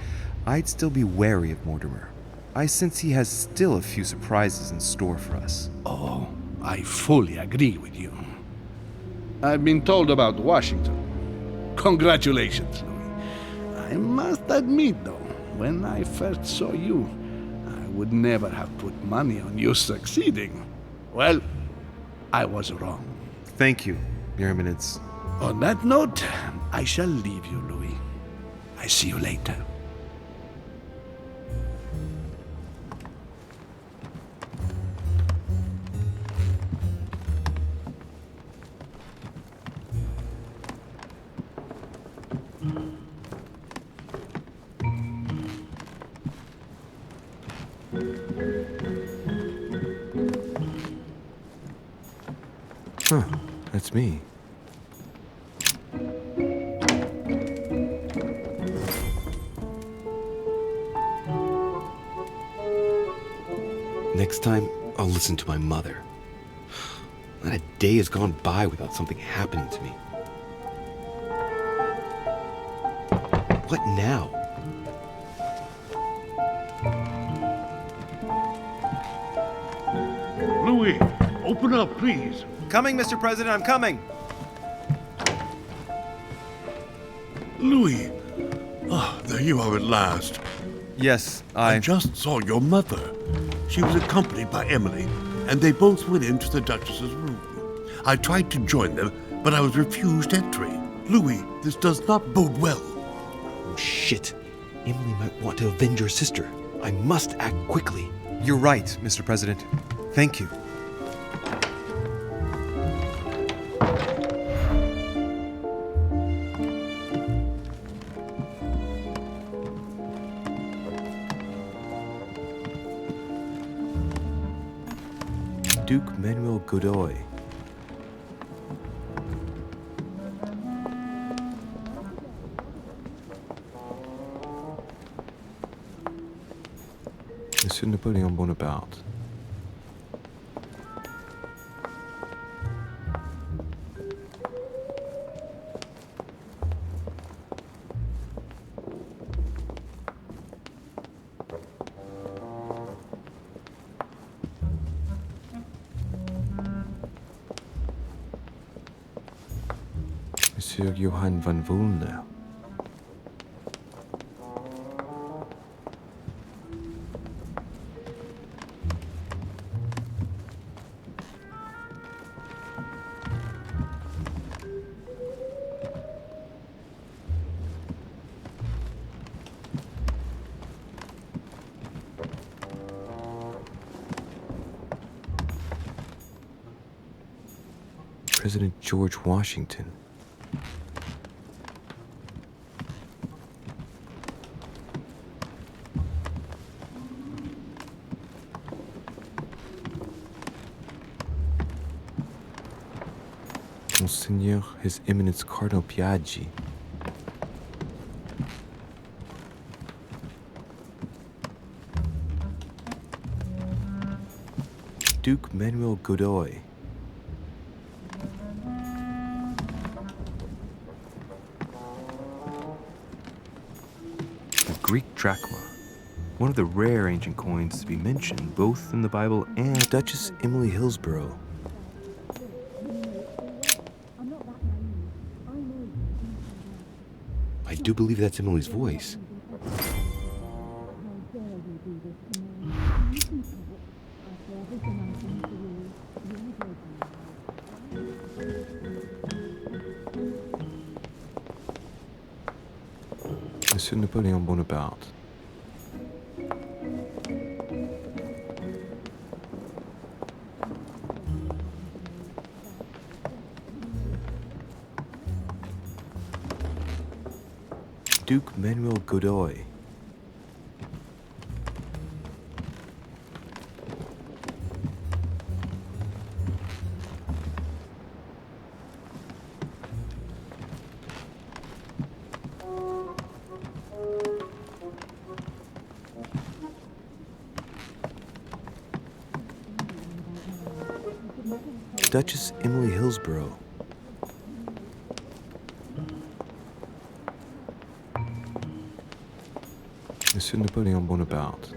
S9: I'd still be wary of Mortimer. I sense he has still a few surprises in store for us.
S7: Oh, I fully agree with you. I've been told about Washington. Congratulations, Louis. I must admit, though, when I first saw you, I would never have put money on you succeeding. Well, I was wrong.
S9: Thank you, Your Eminence.
S7: On that note, I shall leave you, Louis. I see you later.
S11: Huh, that's me.
S15: Next time, I'll listen to my mother. Not a day has gone by without something happening to me. What now?
S12: Louis, open up, please.
S9: Coming, Mr. President, I'm coming.
S12: Louis. Ah, there you are at last.
S9: Yes,
S12: I just saw your mother. She was accompanied by Emily, and they both went into the Duchess's room. I tried to join them, but I was refused entry. Louis, this does not bode well.
S15: Oh, shit. Emily might want to avenge her sister. I must act quickly.
S9: You're right, Mr. President. Thank you.
S11: Duke Manuel Godoy. Monsieur Napoleon Bonaparte. Monsieur Johann van Woolner. President George Washington. Monseigneur His Eminence Cardinal Piaggi. Duke Manuel Godoy. The Greek drachma, one of the rare ancient coins to be mentioned both in the Bible and Duchess Emily Hillsborough.
S15: I do believe that's Emily's voice.
S11: Monsieur Napoleon Bonaparte. Duke Manuel Godoy. Duchess Emily Hillsborough. Monsieur Napoleon Bonaparte.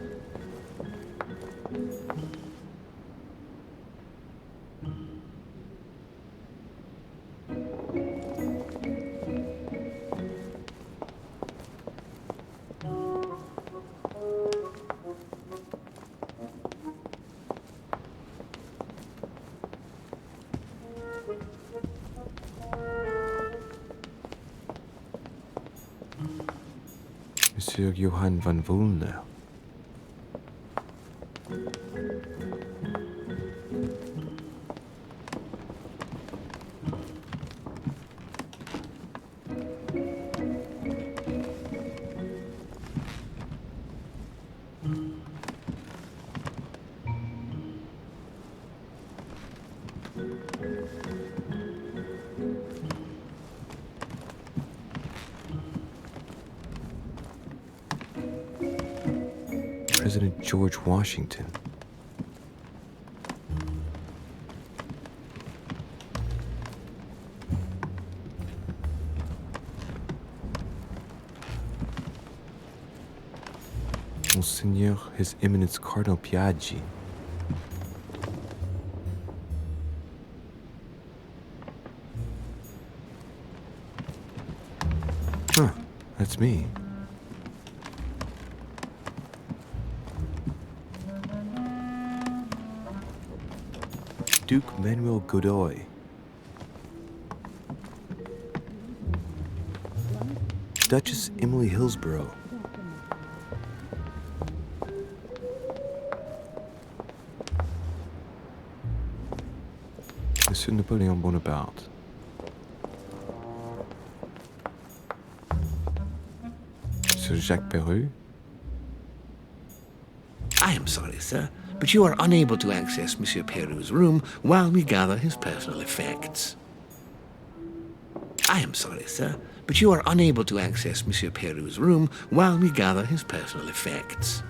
S11: Monsieur Johann van Woolner. President George Washington. Monseigneur, His Eminence Cardinal Piaggi. Huh, that's me. Duke Manuel Godoy. Duchess Emily Hillsborough. Monsieur Napoleon Bonaparte. Monsieur Jacques Perru.
S17: I am sorry, sir, but you are unable to access Monsieur Peru's room while we gather his personal effects. I am sorry, sir, but you are unable to access Monsieur Peru's room while we gather his personal effects.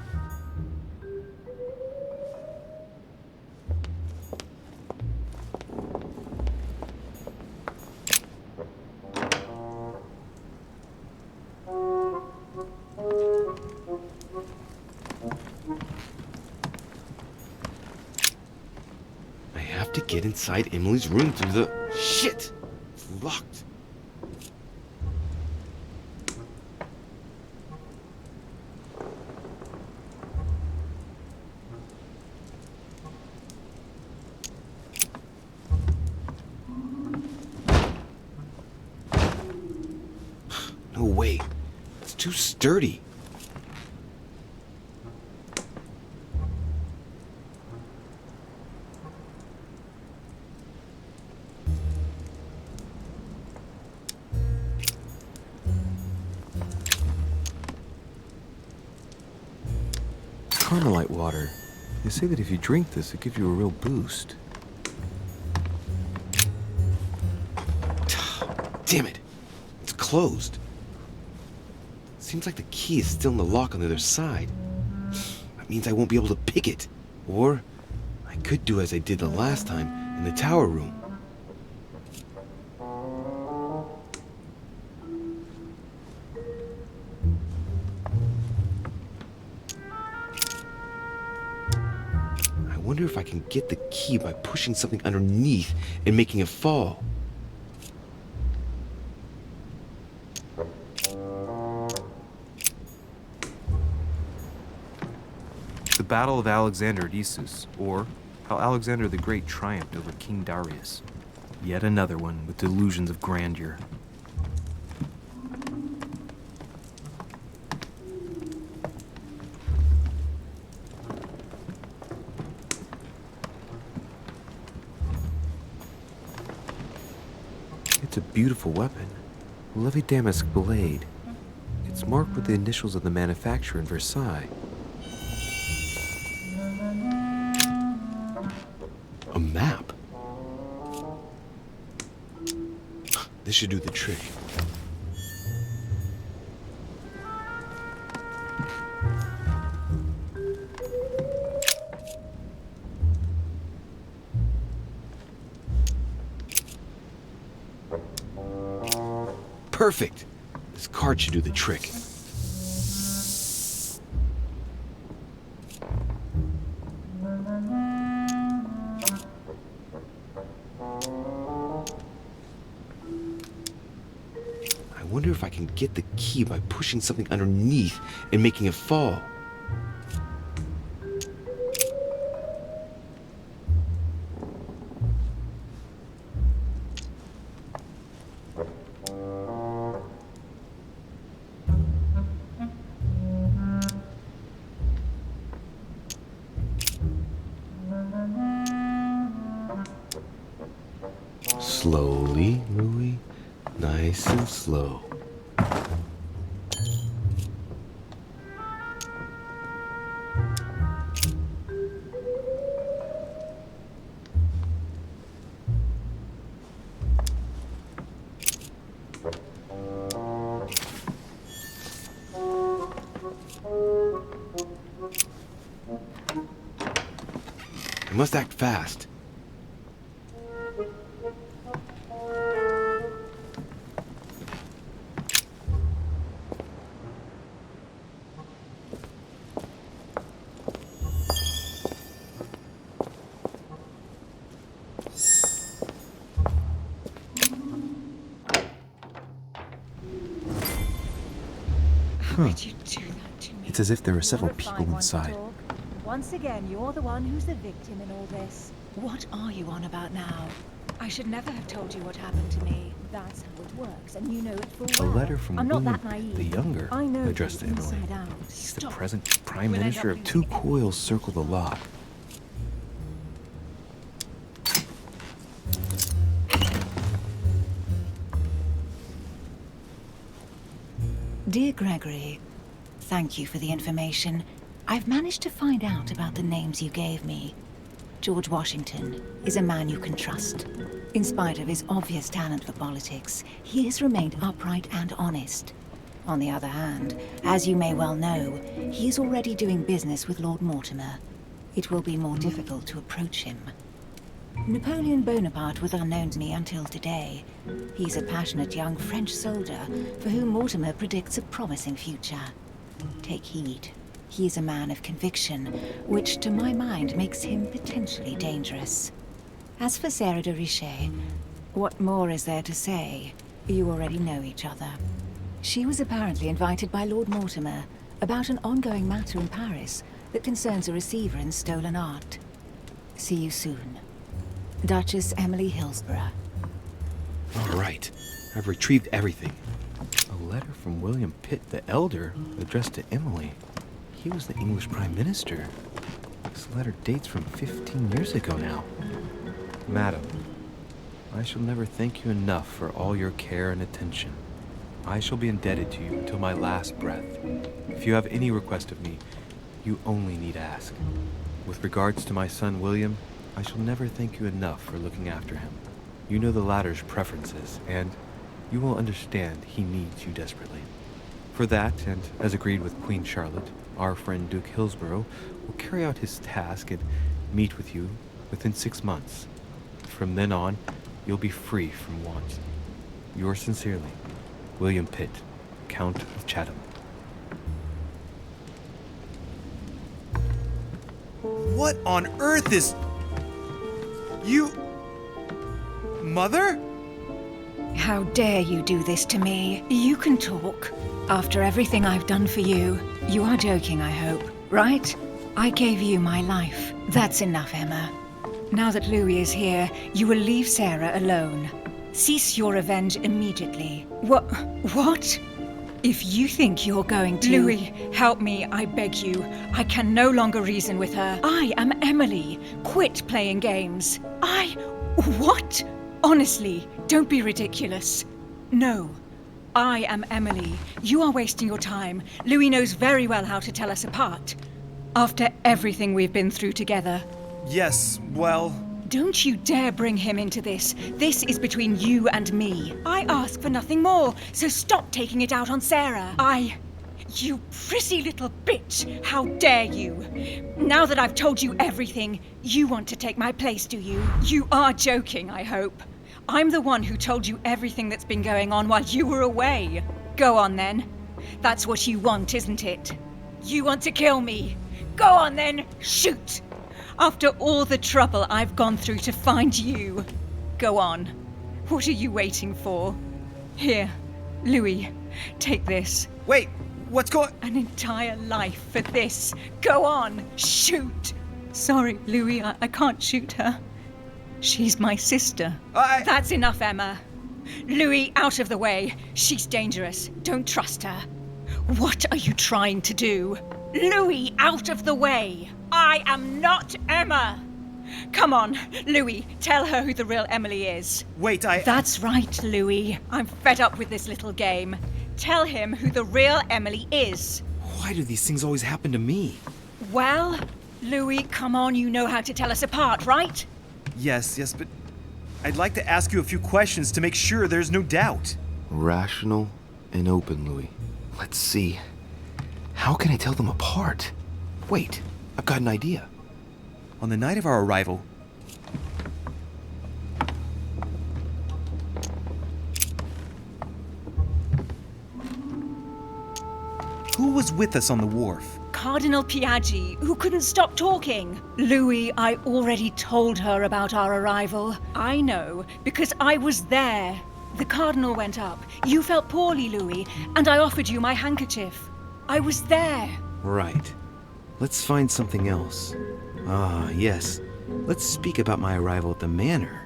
S15: Get inside Emily's room through the... Shit! It's locked. No way. It's too sturdy.
S11: Carmelite water. They say that if you drink this, it gives you a real boost.
S15: Damn it. It's closed. Seems like the key is still in the lock on the other side. That means I won't be able to pick it. Or I could do as I did the last time in the tower room. I wonder if I can get the key by pushing something underneath and making it fall.
S9: The Battle of Alexander at Issus, or how Alexander the Great triumphed over King Darius. Yet another one with delusions of grandeur. It's a beautiful weapon. A Levi Damask blade. It's marked with the initials of the manufacturer in Versailles.
S15: A map? This should do the trick. Perfect! This card should do the trick. I wonder if I can get the key by pushing something underneath and making it fall. Slowly, Louis. Nice and slow.
S10: must act fast.
S3: How could you do that to me?
S10: It's as if there are several people inside.
S3: Once again, you're the one who's the victim in all this. What are you on about now? I should never have told you what happened to me. That's how it works, and you know it full
S9: A
S3: well.
S9: letter from
S3: I'm not
S9: William
S3: that naive.
S9: the Younger,
S3: I know
S9: addressed to
S3: you
S9: Emily.
S3: inside out.
S9: He's the
S3: Stop.
S9: present Prime
S3: We'll end
S9: Minister
S3: up
S9: of two
S3: losing it.
S9: coils circle the lot.
S6: Dear Gregory, thank you for the information. I've managed to find out about the names you gave me. George Washington is a man you can trust. In spite of his obvious talent for politics, he has remained upright and honest. On the other hand, as you may well know, he is already doing business with Lord Mortimer. It will be more difficult to approach him. Napoleon Bonaparte was unknown to me until today. He's a passionate young French soldier for whom Mortimer predicts a promising future. Take heed. He is a man of conviction, which to my mind makes him potentially dangerous. As for Sarah de Richet, what more is there to say? You already know each other. She was apparently invited by Lord Mortimer about an ongoing matter in Paris that concerns a receiver in stolen art. See you soon. Duchess Emily Hillsborough.
S10: All right. I've retrieved everything.
S9: A letter from William Pitt the Elder, addressed to Emily. He was the English Prime Minister. This letter dates from 15 years ago now. Madam, I shall never thank you enough for all your care and attention. I shall be indebted to you until my last breath. If you have any request of me, you only need ask. With regards to my son William, I shall never thank you enough for looking after him. You know the latter's preferences, and you will understand he needs you desperately. For that, and as agreed with Queen Charlotte, our friend Duke Hillsborough will carry out his task and meet with you within 6 months. From then on, you'll be free from want. Yours sincerely, William Pitt, Count of Chatham.
S10: What on earth is... You... Mother?
S3: How dare you do this to me? You can talk. After everything I've done for you. You are joking, I hope, right? I gave you my life. That's enough, Emma. Now that Louis is here, you will leave Sarah alone. Cease your revenge immediately. What? If you think you're going to... Louis, help me, I beg you. I can no longer reason with her. I am Emily. Quit playing games. What? Honestly, don't be ridiculous. No. I am Emily. You are wasting your time. Louis knows very well how to tell us apart. After everything we've been through together.
S10: Yes, well...
S3: Don't you dare bring him into this. This is between you and me. I ask for nothing more, so stop taking it out on Sarah. You prissy little bitch! How dare you! Now that I've told you everything, you want to take my place, do you? You are joking, I hope. I'm the one who told you everything that's been going on while you were away. Go on then. That's what you want, isn't it? You want to kill me. Go on then, shoot! After all the trouble I've gone through to find you. Go on. What are you waiting for? Here, Louis, take this.
S10: Wait, what's going...
S3: An entire life for this. Go on, shoot! Sorry, Louis, I can't shoot her. She's my sister. That's enough, Emma. Louis, out of the way. She's dangerous. Don't trust her. What are you trying to do? Louis, out of the way. I am not Emma. Come on, Louis, tell her who the real Emily is.
S10: Wait,
S3: That's right, Louis. I'm fed up with this little game. Tell him who the real Emily is.
S10: Why do these things always happen to me?
S3: Well, Louis, come on, you know how to tell us apart, right?
S10: Yes, but I'd like to ask you a few questions to make sure there's no doubt.
S15: Rational and open, Louis. Let's see. How can I tell them apart? Wait, I've got an idea.
S9: On the night of our arrival, who was with us on the wharf?
S3: Cardinal Piaggi, who couldn't stop talking. Louis, I already told her about our arrival. I know, because I was there. The Cardinal went up. You felt poorly, Louis, and I offered you my handkerchief. I was there.
S10: Right. Let's find something else. Ah, yes. Let's speak about my arrival at the manor.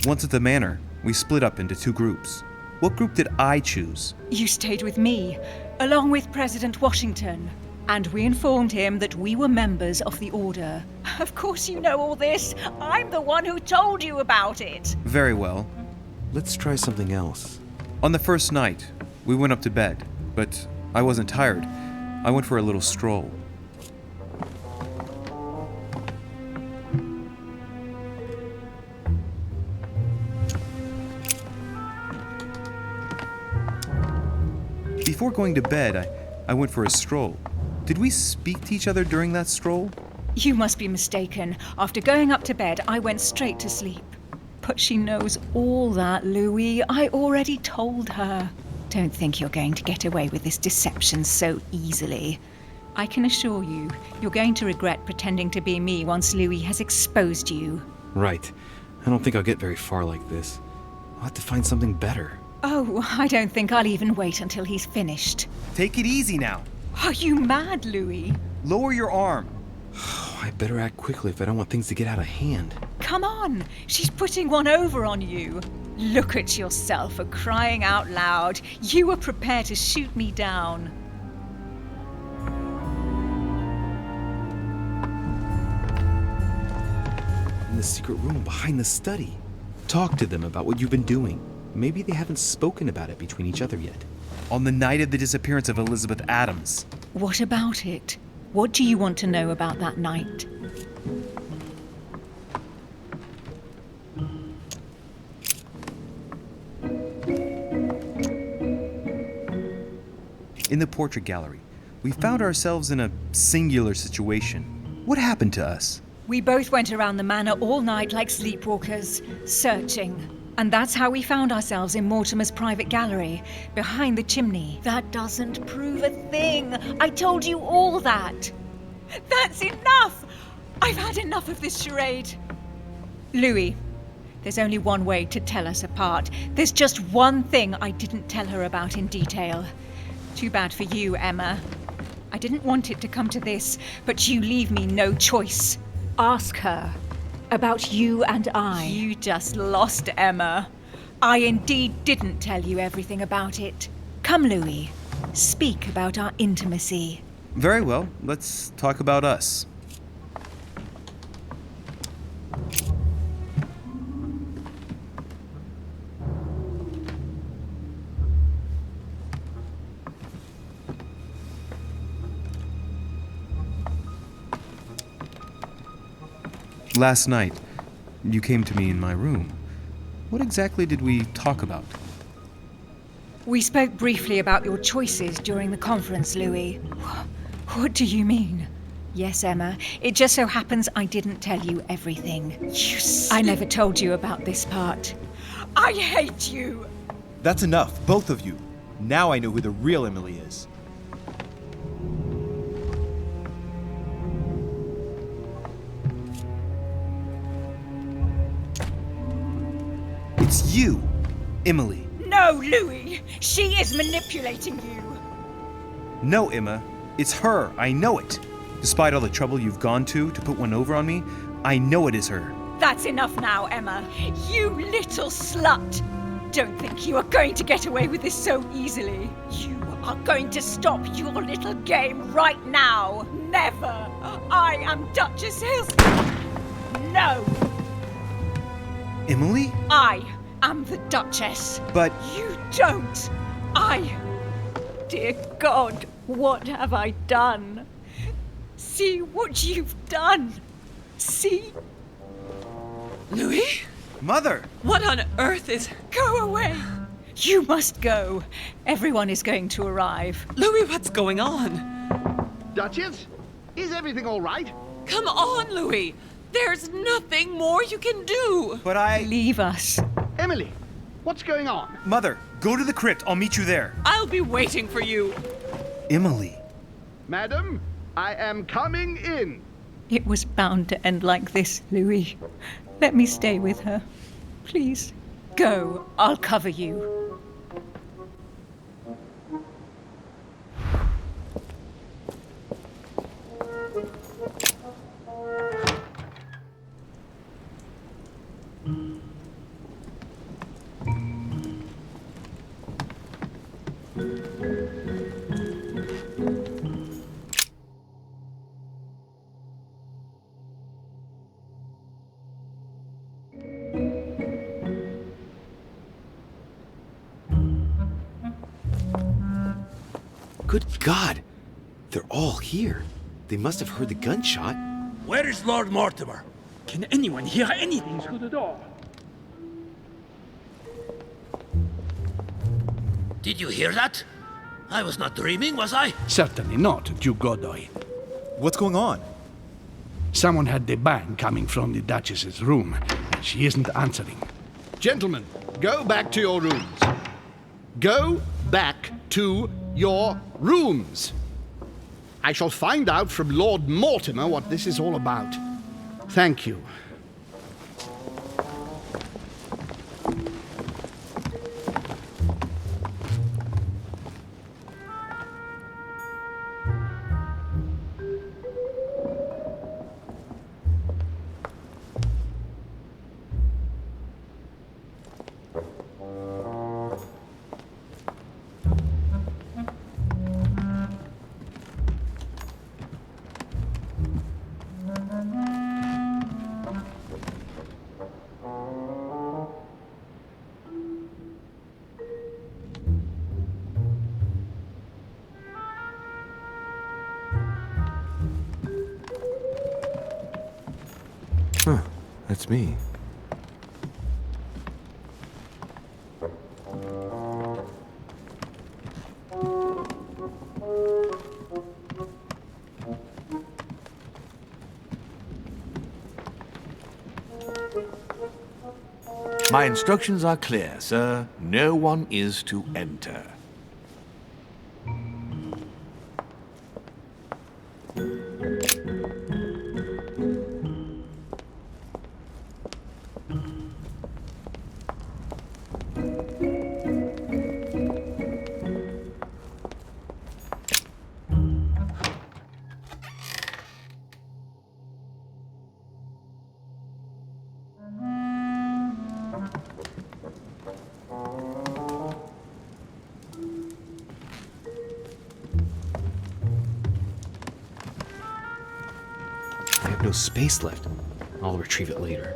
S9: Once at the manor, we split up into two groups. What group did I choose?
S3: You stayed with me, along with President Washington. And we informed him that we were members of the Order. Of course you know all this. I'm the one who told you about it.
S9: Very well.
S10: Let's try something else.
S9: On the first night, we went up to bed, but I wasn't tired. I went for a little stroll. Before going to bed, I went for a stroll. Did we speak to each other during that stroll?
S3: You must be mistaken. After going up to bed, I went straight to sleep. But she knows all that, Louis. I already told her. Don't think you're going to get away with this deception so easily. I can assure you, you're going to regret pretending to be me once Louis has exposed you.
S10: Right. I don't think I'll get very far like this. I'll have to find something better.
S3: Oh, I don't think I'll even wait until he's finished.
S9: Take it easy now.
S3: Are you mad, Louis?
S9: Lower your arm.
S10: I better act quickly if I don't want things to get out of hand.
S3: Come on, she's putting one over on you. Look at yourself for crying out loud. You were prepared to shoot me down.
S10: In the secret room behind the study. Talk to them about what you've been doing. Maybe they haven't spoken about it between each other yet.
S9: On the night of the disappearance of Elizabeth Adams.
S3: What about it? What do you want to know about that night?
S9: In the portrait gallery, we found ourselves in a singular situation. What happened to us?
S3: We both went around the manor all night like sleepwalkers, searching. And that's how we found ourselves in Mortimer's private gallery, behind the chimney. That doesn't prove a thing. I told you all that. That's enough! I've had enough of this charade. Louis, there's only one way to tell us apart. There's just one thing I didn't tell her about in detail. Too bad for you, Emma. I didn't want it to come to this, but you leave me no choice. Ask her. About you and I. You just lost, Emma. I indeed didn't tell you everything about it. Come, Louis. Speak about our intimacy.
S9: Very well. Let's talk about us. Last night, you came to me in my room. What exactly did we talk about?
S3: We spoke briefly about your choices during the conference, Louis. What do you mean? Yes, Emma. It just so happens I didn't tell you everything. I never told you about this part. I hate you!
S10: That's enough, both of you. Now I know who the real Emily is. It's you, Emily.
S3: No, Louis! She is manipulating you!
S9: No, Emma. It's her. I know it. Despite all the trouble you've gone to put one over on me, I know it is her.
S3: That's enough now, Emma. You little slut! Don't think you are going to get away with this so easily. You are going to stop your little game right now. Never! I am Duchess Hills. No!
S9: Emily?
S3: I am the Duchess.
S10: But
S3: You don't. Dear God, what have I done? See what you've done. See?
S8: Louis?
S10: Mother!
S8: What on earth is...
S3: Go away. You must go. Everyone is going to arrive.
S8: Louis, what's going on?
S7: Duchess, is everything all right?
S8: Come on, Louis. There's nothing more you can do.
S10: But I...
S3: Leave us.
S7: Emily, what's going on?
S10: Mother, go to the crypt. I'll meet you there.
S8: I'll be waiting for you.
S10: Emily.
S7: Madam, I am coming in.
S3: It was bound to end like this, Louis. Let me stay with her. Please. Go. I'll cover you.
S10: Good God! They're all here. They must have heard the gunshot.
S13: Where is Lord Mortimer?
S16: Can anyone hear anything through the door?
S13: Did you hear that? I was not dreaming, was I?
S7: Certainly not, Duke Godoy.
S10: What's going on?
S7: Someone had the bang coming from the Duchess's room, and she isn't answering. Gentlemen, go back to your rooms. Go back to your rooms. I shall find out from Lord Mortimer what this is all about. Thank you.
S11: Huh, that's me.
S17: My instructions are clear, sir. No one is to enter.
S10: I have no space left. I'll retrieve it later.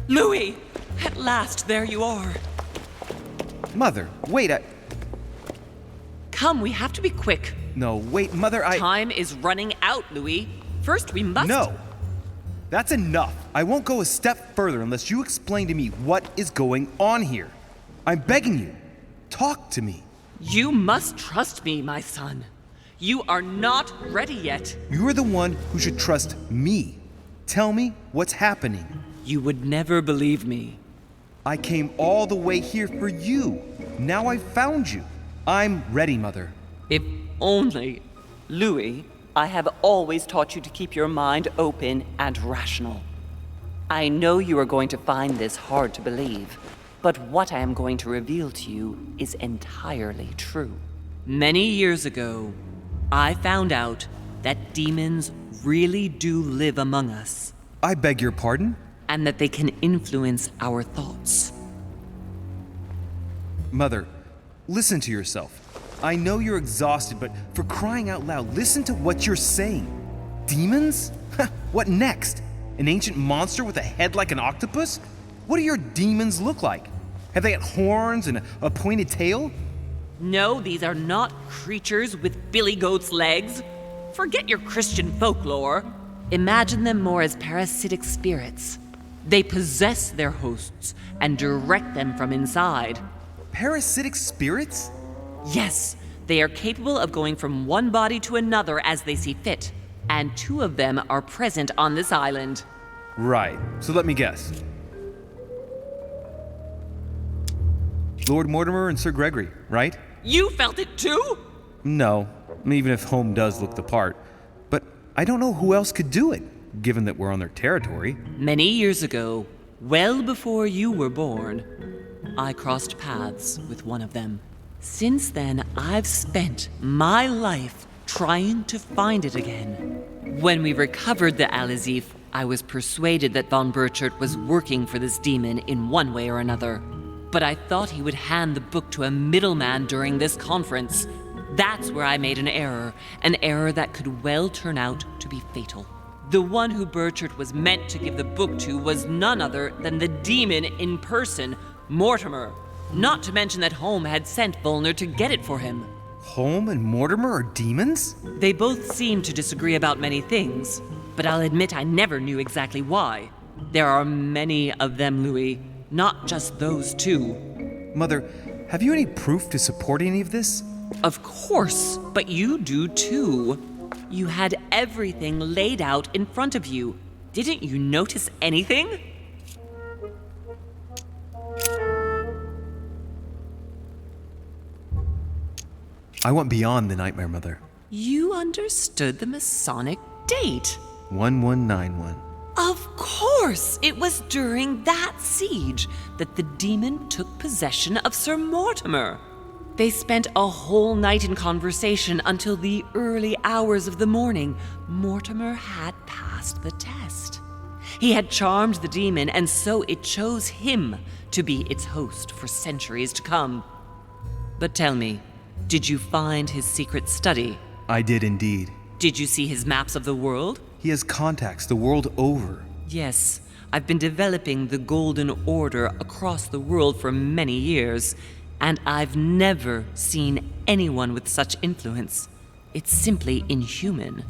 S8: Louis! At last, there you are.
S10: Mother, wait,
S8: Come, we have to be quick.
S10: No, wait, Mother,
S8: Time is running out, Louis. First, we must...
S10: No! That's enough. I won't go a step further unless you explain to me what is going on here. I'm begging you. Talk to me.
S8: You must trust me, my son. You are not ready yet.
S10: You're the one who should trust me. Tell me what's happening.
S8: You would never believe me.
S10: I came all the way here for you. Now I've found you. I'm ready, Mother.
S8: If only... Louis, I have always taught you to keep your mind open and rational. I know you are going to find this hard to believe, but what I am going to reveal to you is entirely true. Many years ago, I found out that demons really do live among us.
S10: I beg your pardon?
S8: And that they can influence our thoughts.
S10: Mother, listen to yourself. I know you're exhausted, but for crying out loud, listen to what you're saying. Demons? What next? An ancient monster with a head like an octopus? What do your demons look like? Have they got horns and a pointed tail?
S8: No, these are not creatures with billy goat's legs. Forget your Christian folklore. Imagine them more as parasitic spirits. They possess their hosts and direct them from inside.
S10: Parasitic spirits?
S8: Yes, they are capable of going from one body to another as they see fit, and 2 of them are present on this island.
S10: Right, so let me guess. Lord Mortimer and Sir Gregory, right?
S8: You felt it too?
S10: No, even if Home does look the part. But I don't know who else could do it, given that we're on their territory.
S8: Many years ago, well before you were born, I crossed paths with one of them. Since then, I've spent my life trying to find it again. When we recovered the Al-Azif, I was persuaded that von Burchard was working for this demon in one way or another. But I thought he would hand the book to a middleman during this conference. That's where I made an error that could well turn out to be fatal. The one who Burchard was meant to give the book to was none other than the demon in person, Mortimer. Not to mention that Home had sent Volner to get it for him.
S10: Home and Mortimer are demons?
S8: They both seem to disagree about many things, but I'll admit I never knew exactly why. There are many of them, Louis, not just those 2.
S10: Mother, have you any proof to support any of this?
S8: Of course, but you do too. You had everything laid out in front of you. Didn't you notice anything?
S10: I went beyond the nightmare, Mother.
S8: You understood the Masonic date.
S10: 1191.
S8: Of course! It was during that siege that the demon took possession of Sir Mortimer. They spent a whole night in conversation until the early hours of the morning. Mortimer had passed the test. He had charmed the demon, and so it chose him to be its host for centuries to come. But tell me, did you find his secret study?
S10: I did indeed.
S8: Did you see his maps of the world?
S10: He has contacts the world over.
S8: Yes, I've been developing the Golden Order across the world for many years, and I've never seen anyone with such influence. It's simply inhuman.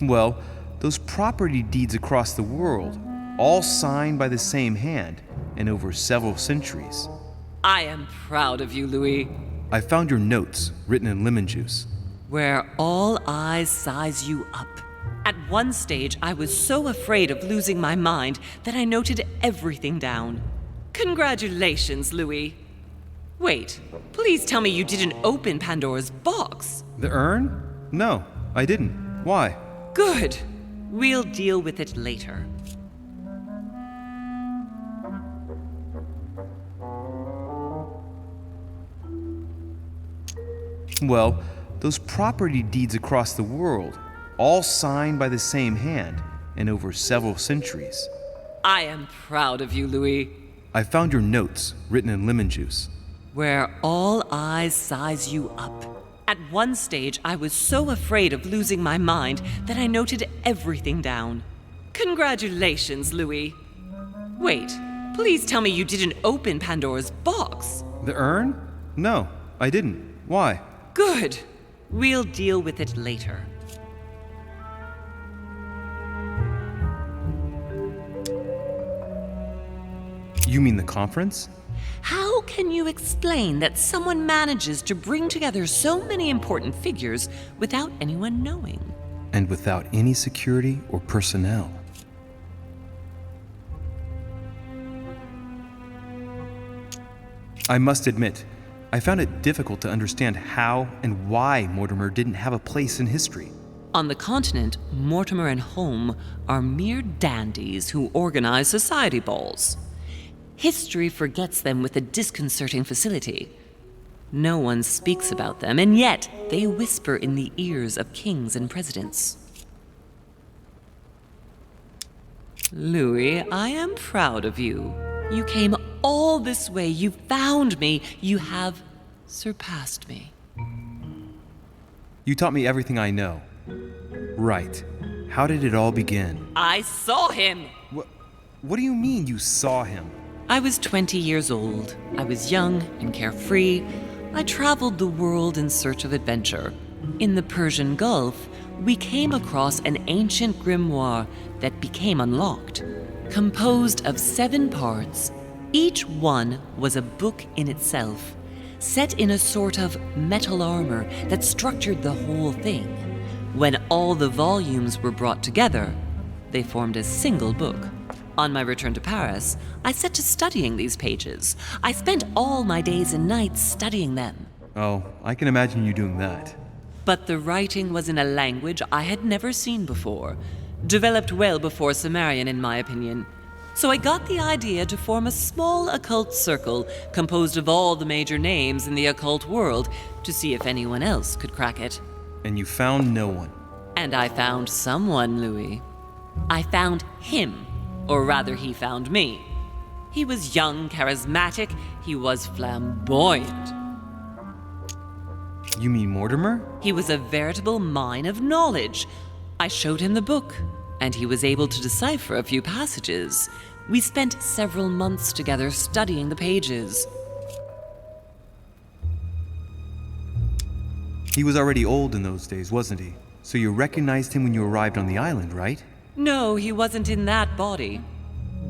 S10: Well, those property deeds across the world, all signed by the same hand, and over several centuries.
S8: I am proud of you, Louis.
S10: I found your notes, written in lemon juice.
S8: Where all eyes size you up. At one stage, I was so afraid of losing my mind that I noted everything down. Congratulations, Louis. Wait, please tell me you didn't open Pandora's box.
S10: The urn? No, I didn't. Why?
S8: Good. We'll deal with it later.
S9: Well, those property deeds across the world, all signed by the same hand and over several centuries.
S8: I am proud of you, Louis.
S9: I found your notes written in lemon juice.
S8: Where all eyes size you up. At one stage, I was so afraid of losing my mind that I noted everything down. Congratulations, Louis. Wait, please tell me you didn't open Pandora's box.
S9: The urn? No, I didn't. Why?
S8: Good. We'll deal with it later.
S9: You mean the conference?
S8: How can you explain that someone manages to bring together so many important figures without anyone knowing?
S9: And without any security or personnel. I must admit, I found it difficult to understand how and why Mortimer didn't have a place in history.
S8: On the continent, Mortimer and Home are mere dandies who organize society balls. History forgets them with a disconcerting facility. No one speaks about them, and yet they whisper in the ears of kings and presidents. Louis, I am proud of you. You came all this way. You found me. You have surpassed me.
S9: You taught me everything I know. Right. How did it all begin?
S8: I saw him!
S9: What do you mean you saw him?
S8: I was 20 years old. I was young and carefree. I traveled the world in search of adventure. In the Persian Gulf, we came across an ancient grimoire that became unlocked. Composed of 7 parts, each one was a book in itself, set in a sort of metal armor that structured the whole thing. When all the volumes were brought together, they formed a single book. On my return to Paris, I set to studying these pages. I spent all my days and nights studying them.
S9: Oh, I can imagine you doing that.
S8: But the writing was in a language I had never seen before, developed well before Sumerian, in my opinion. So I got the idea to form a small occult circle composed of all the major names in the occult world to see if anyone else could crack it.
S9: And you found no one.
S8: And I found someone, Louis. I found him. Or rather, he found me. He was young, charismatic, he was flamboyant.
S9: You mean Mortimer?
S8: He was a veritable mine of knowledge. I showed him the book, and he was able to decipher a few passages. We spent several months together studying the pages.
S9: He was already old in those days, wasn't he? So you recognized him when you arrived on the island, right?
S8: No, he wasn't in that body.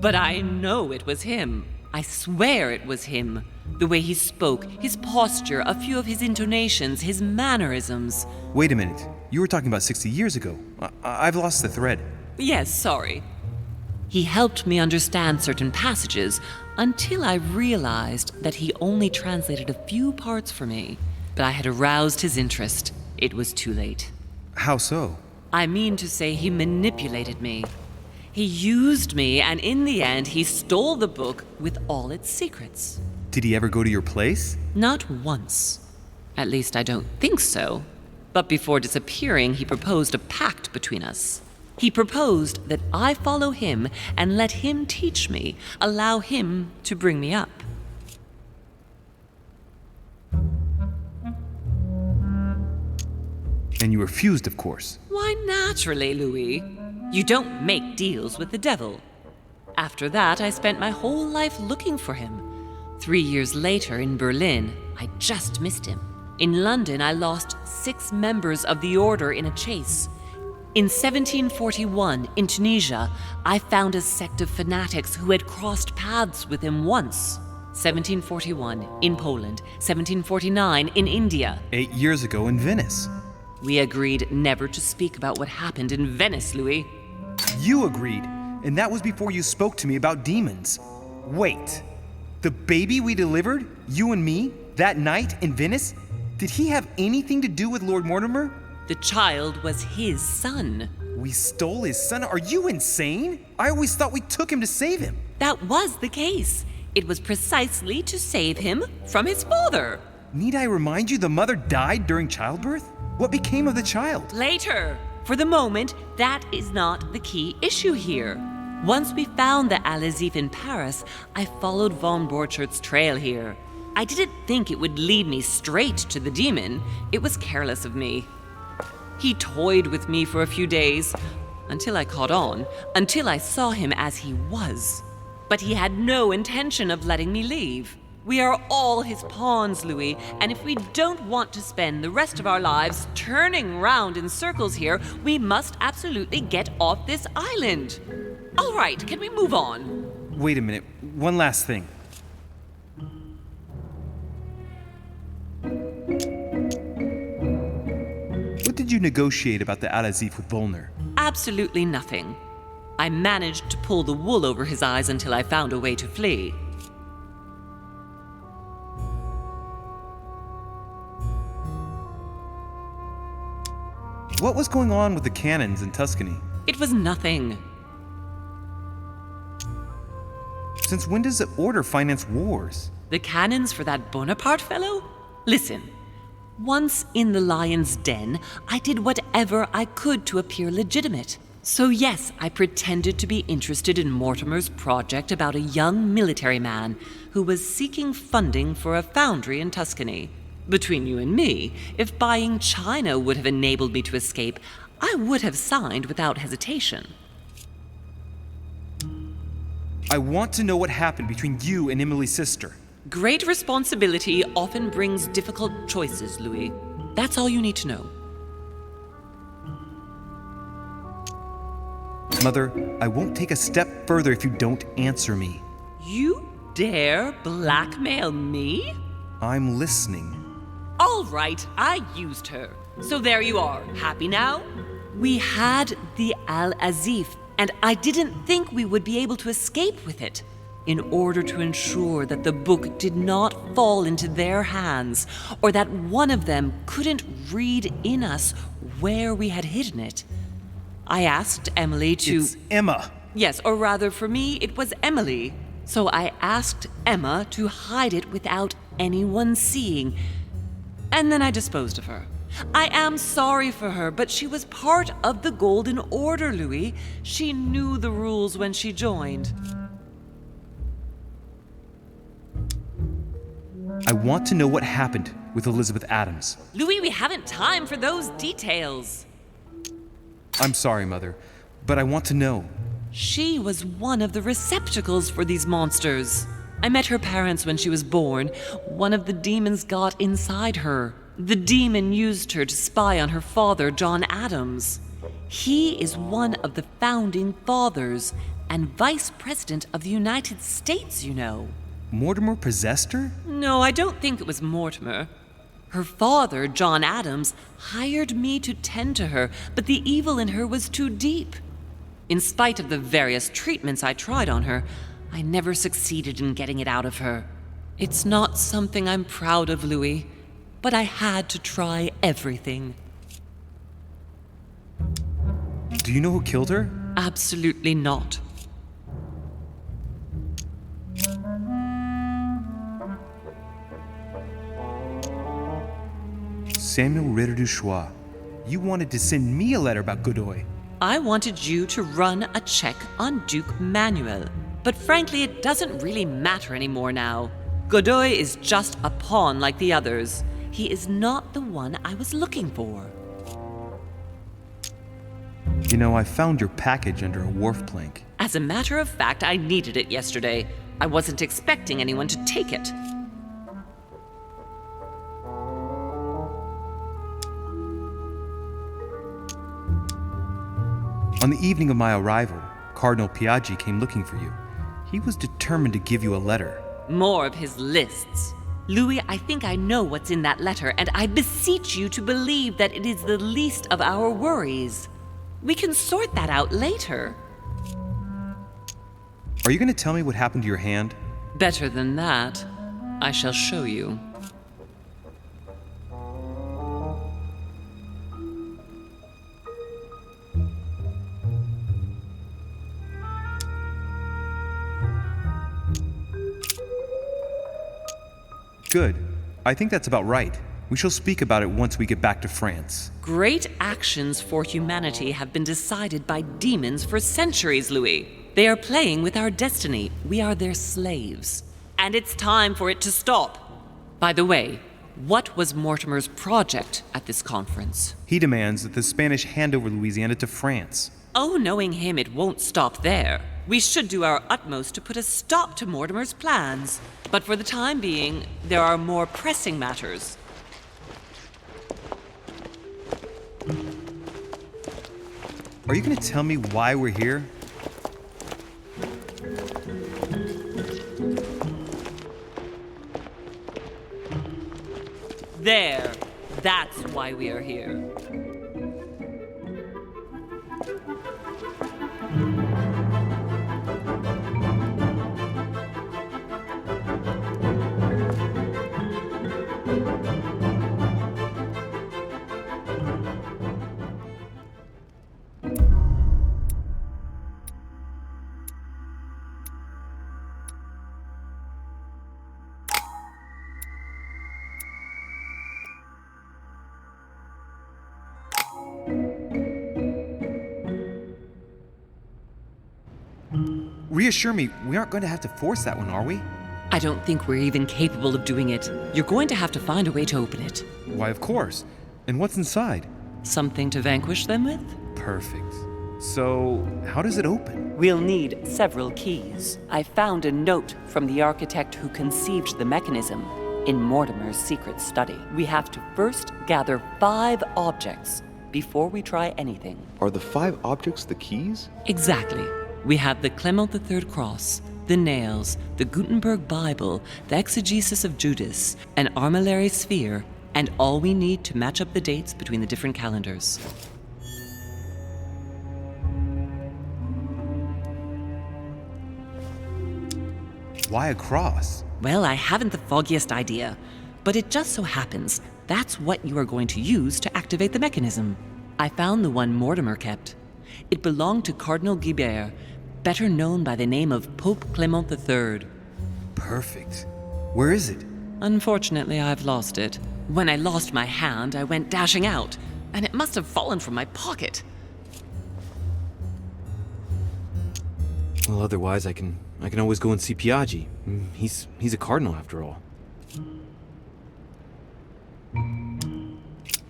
S8: But I know it was him. I swear it was him. The way he spoke, his posture, a few of his intonations, his mannerisms.
S9: Wait a minute. You were talking about 60 years ago. I've lost the thread.
S8: Yes, sorry. He helped me understand certain passages until I realized that he only translated a few parts for me. But I had aroused his interest. It was too late.
S9: How so?
S8: I mean to say he manipulated me. He used me, and in the end, he stole the book with all its secrets.
S9: Did he ever go to your place?
S8: Not once. At least I don't think so. But before disappearing, he proposed a pact between us. He proposed that I follow him and let him teach me, allow him to bring me up.
S9: And you refused, of course.
S8: Why, naturally, Louis. You don't make deals with the devil. After that, I spent my whole life looking for him. 3 years later, in Berlin, I just missed him. In London, I lost 6 members of the order in a chase. In 1741, in Tunisia, I found a sect of fanatics who had crossed paths with him once. 1741, in Poland. 1749, in India.
S9: 8 years ago in Venice.
S8: We agreed never to speak about what happened in Venice, Louis.
S9: You agreed, and that was before you spoke to me about demons. Wait, the baby we delivered, you and me, that night in Venice, did he have anything to do with Lord Mortimer?
S8: The child was his son.
S9: We stole his son? Are you insane? I always thought we took him to save him.
S8: That was the case. It was precisely to save him from his father.
S10: Need I remind you the mother died during childbirth? What became of the child?
S8: Later. For the moment, that is not the key issue here. Once we found the Al-Azif in Paris, I followed von Borchert's trail here. I didn't think it would lead me straight to the demon. It was careless of me. He toyed with me for a few days, until I caught on, until I saw him as he was. But he had no intention of letting me leave. We are all his pawns, Louis, and if we don't want to spend the rest of our lives turning round in circles here, we must absolutely get off this island. All right, can we move on?
S10: Wait a minute. One last thing. What did you negotiate about the Al-Azif with Volner?
S8: Absolutely nothing. I managed to pull the wool over his eyes until I found a way to flee.
S10: What was going on with the cannons in Tuscany?
S8: It was nothing.
S10: Since when does the Order finance wars?
S8: The cannons for that Bonaparte fellow? Listen, once in the lion's den, I did whatever I could to appear legitimate. So yes, I pretended to be interested in Mortimer's project about a young military man who was seeking funding for a foundry in Tuscany. Between you and me, if buying China would have enabled me to escape, I would have signed without hesitation.
S10: I want to know what happened between you and Emily's sister.
S8: Great responsibility often brings difficult choices, Louis. That's all you need to know.
S10: Mother, I won't take a step further if you don't answer me.
S8: You dare blackmail me?
S10: I'm listening.
S8: All right, I used her. So there you are. Happy now? We had the Al-Azif, and I didn't think we would be able to escape with it. In order to ensure that the book did not fall into their hands, or that one of them couldn't read in us where we had hidden it, I asked Emily to...
S10: It's Emma.
S8: Yes, or rather for me, it was Emily. So I asked Emma to hide it without anyone seeing. And then I disposed of her. I am sorry for her, but she was part of the Golden Order, Louis. She knew the rules when she joined.
S10: I want to know what happened with Elizabeth Adams.
S8: Louis, we haven't time for those details.
S10: I'm sorry, Mother, but I want to know.
S8: She was one of the receptacles for these monsters. I met her parents when she was born. One of the demons got inside her. The demon used her to spy on her father, John Adams. He is one of the founding fathers and vice president of the United States, you know.
S10: Mortimer possessed her?
S8: No, I don't think it was Mortimer. Her father, John Adams, hired me to tend to her, but the evil in her was too deep. In spite of the various treatments I tried on her, I never succeeded in getting it out of her. It's not something I'm proud of, Louis, but I had to try everything.
S10: Do you know who killed her?
S8: Absolutely not.
S10: Samuel Ritter du Choix. You wanted to send me a letter about Godoy.
S8: I wanted you to run a check on Duke Manuel. But frankly, it doesn't really matter anymore now. Godoy is just a pawn like the others. He is not the one I was looking for.
S10: You know, I found your package under a wharf plank.
S8: As a matter of fact, I needed it yesterday. I wasn't expecting anyone to take it.
S10: On the evening of my arrival, Cardinal Piaggi came looking for you. He was determined to give you a letter.
S8: More of his lists. Louis, I think I know what's in that letter, and I beseech you to believe that it is the least of our worries. We can sort that out later.
S10: Are you going to tell me what happened to your hand?
S8: Better than that. I shall show you.
S10: Good.
S9: I think that's about right. We shall speak about it once we get back to France.
S8: Great actions for humanity have been decided by demons for centuries, Louis. They are playing with our destiny. We are their slaves. And it's time for it to stop. By the way, what was Mortimer's project at this conference?
S9: He demands that the Spanish hand over Louisiana to France.
S8: Oh, knowing him, it won't stop there. We should do our utmost to put a stop to Mortimer's plans. But for the time being, there are more pressing matters.
S9: Are you going to tell me why we're here?
S8: There. That's why we are here.
S9: Reassure me, we aren't going to have to force that one, are we?
S8: I don't think we're even capable of doing it. You're going to have to find a way to open it.
S9: Why, of course. And what's inside?
S8: Something to vanquish them with?
S9: Perfect. So, how does it open?
S8: We'll need several keys. I found a note from the architect who conceived the mechanism in Mortimer's secret study. We have to first gather 5 objects before we try anything.
S15: Are the 5 objects the keys?
S8: Exactly. We have the Clement III cross, the nails, the Gutenberg Bible, the exegesis of Judas, an armillary sphere, and all we need to match up the dates between the different calendars.
S9: Why a cross?
S8: Well, I haven't the foggiest idea, but it just so happens that's what you are going to use to activate the mechanism. I found the one Mortimer kept. It belonged to Cardinal Guibert, better known by the name of Pope Clement III.
S9: Perfect. Where is it?
S8: Unfortunately, I've lost it. When I lost my hand, I went dashing out, and it must have fallen from my pocket.
S9: Well, otherwise I can always go and see Piaggi. He's a cardinal after all.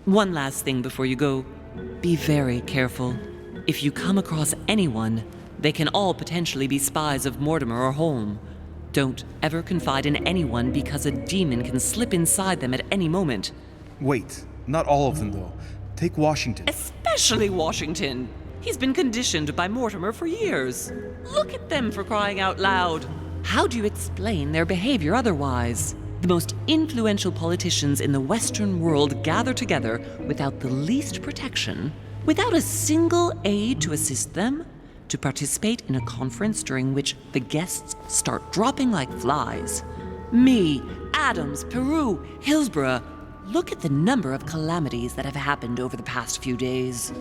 S8: One last thing before you go. Be very careful. If you come across anyone, they can all potentially be spies of Mortimer or Holm. Don't ever confide in anyone because a demon can slip inside them at any moment.
S9: Wait, not all of them though. Take Washington.
S8: Especially Washington. He's been conditioned by Mortimer for years. Look at them, for crying out loud. How do you explain their behavior otherwise? The most influential politicians in the Western world gather together without the least protection, without a single aid to assist them, to participate in a conference during which the guests start dropping like flies. Me, Adams, Peru, Hillsborough. Look at the number of calamities that have happened over the past few days.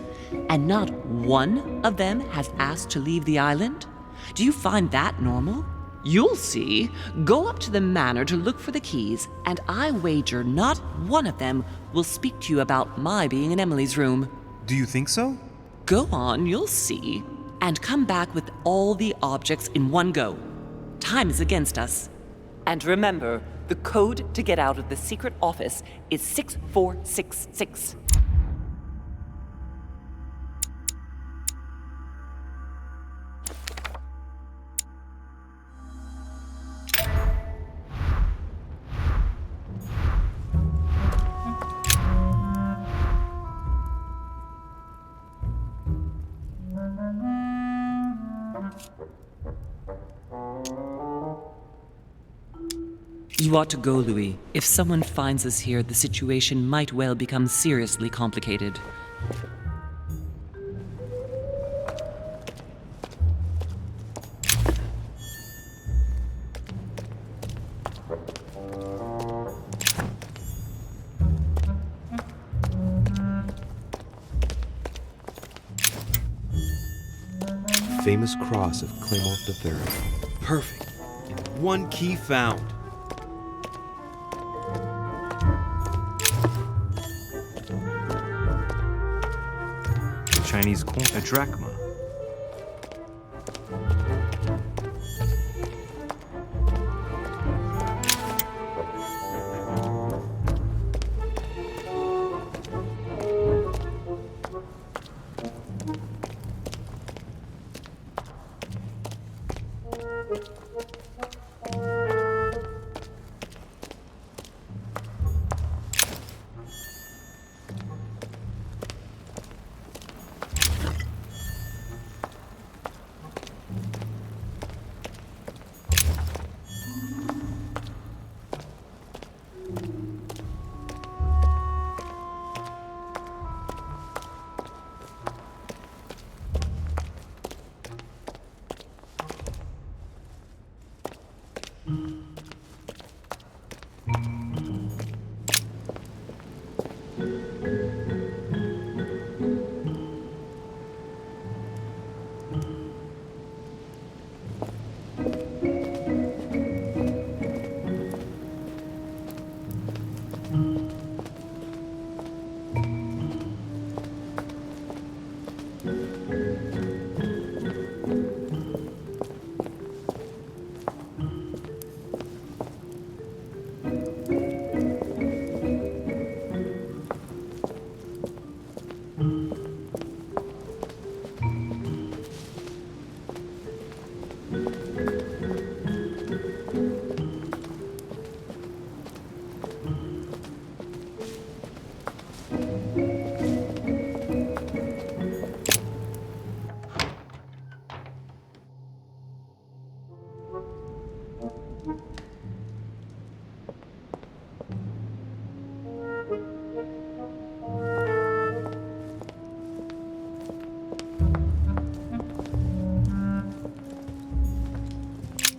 S8: And not one of them has asked to leave the island? Do you find that normal? You'll see. Go up to the manor to look for the keys, and I wager not one of them will speak to you about my being in Emily's room.
S9: Do you think so?
S8: Go on, you'll see. And come back with all the objects in one go. Time is against us. And remember, the code to get out of the secret office is 6466. You ought to go, Louis. If someone finds us here, the situation might well become seriously complicated.
S15: Famous cross of Clement III.
S9: Perfect. And one key found. Chinese coin, a drachma.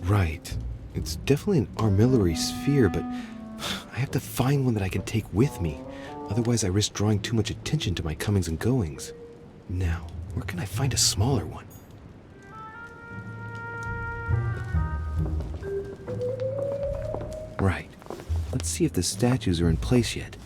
S10: Right. It's definitely an armillary sphere, but I have to find one that I can take with me. Otherwise, I risk drawing too much attention to my comings and goings. Now, where can I find a smaller one? Right. Let's see if the statues are in place yet.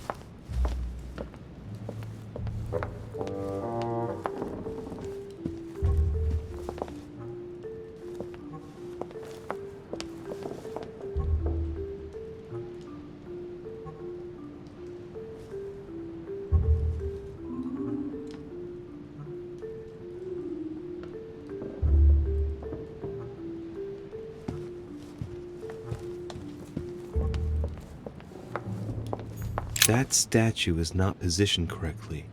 S10: That statue is not positioned correctly.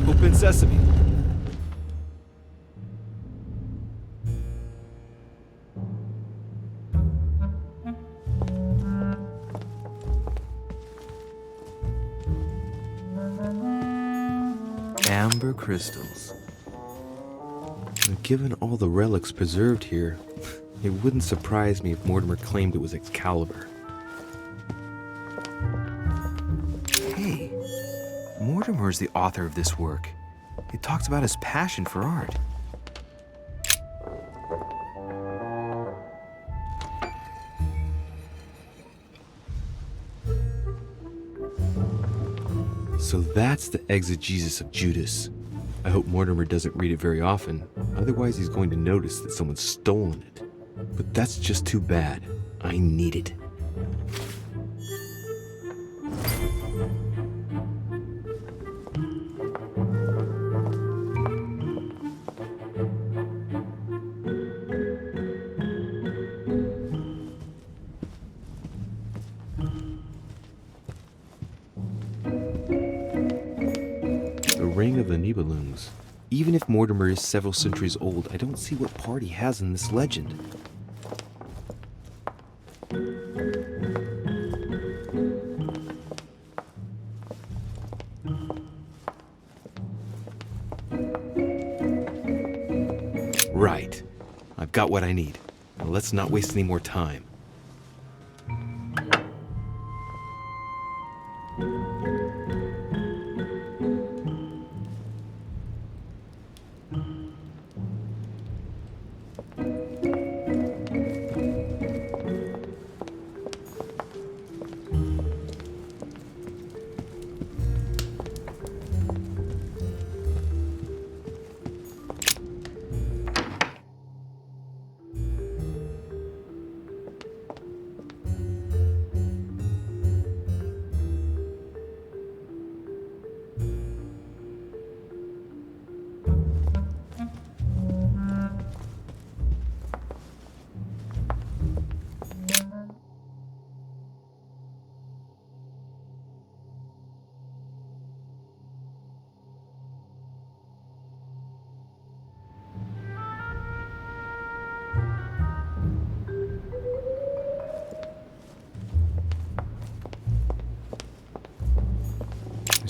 S10: Open sesame. Amber crystals. And given all the relics preserved here, it wouldn't surprise me if Mortimer claimed it was Excalibur. Hey, Mortimer is the author of this work. It talks about his passion for art. So that's the exegesis of Judas. I hope Mortimer doesn't read it very often, otherwise he's going to notice that someone's stolen it. But that's just too bad. I need it. Ring of the Nibelungs. Even if Mortimer is several centuries old, I don't see what part he has in this legend. Right. I've got what I need. Now let's not waste any more time.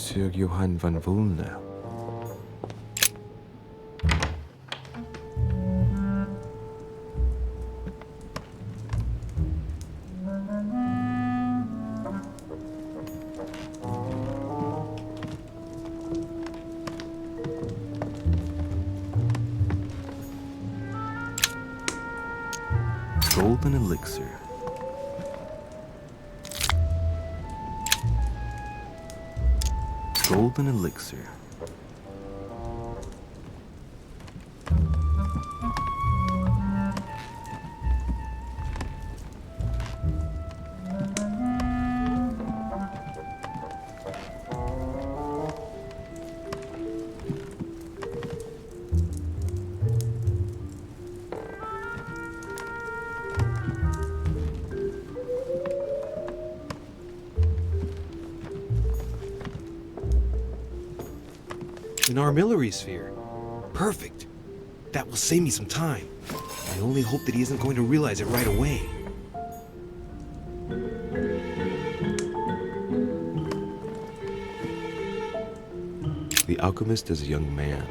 S11: Monsieur Johann von Wulner.
S10: Golden elixir. Golden elixir. An armillary sphere. Perfect. That will save me some time. I only hope that he isn't going to realize it right away.
S15: The alchemist is a young man.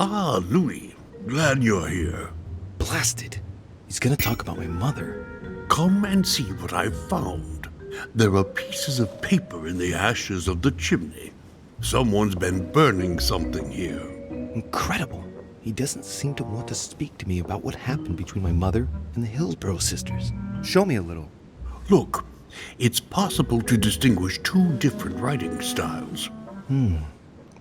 S12: Ah, Louis. Glad you're here.
S10: Blasted. He's gonna talk about my mother.
S12: Come and see what I've found. There are pieces of paper in the ashes of the chimney. Someone's been burning something here.
S10: Incredible. He doesn't seem to want to speak to me about what happened between my mother and the Hillsborough sisters. Show me a little.
S12: Look, it's possible to distinguish two different writing styles.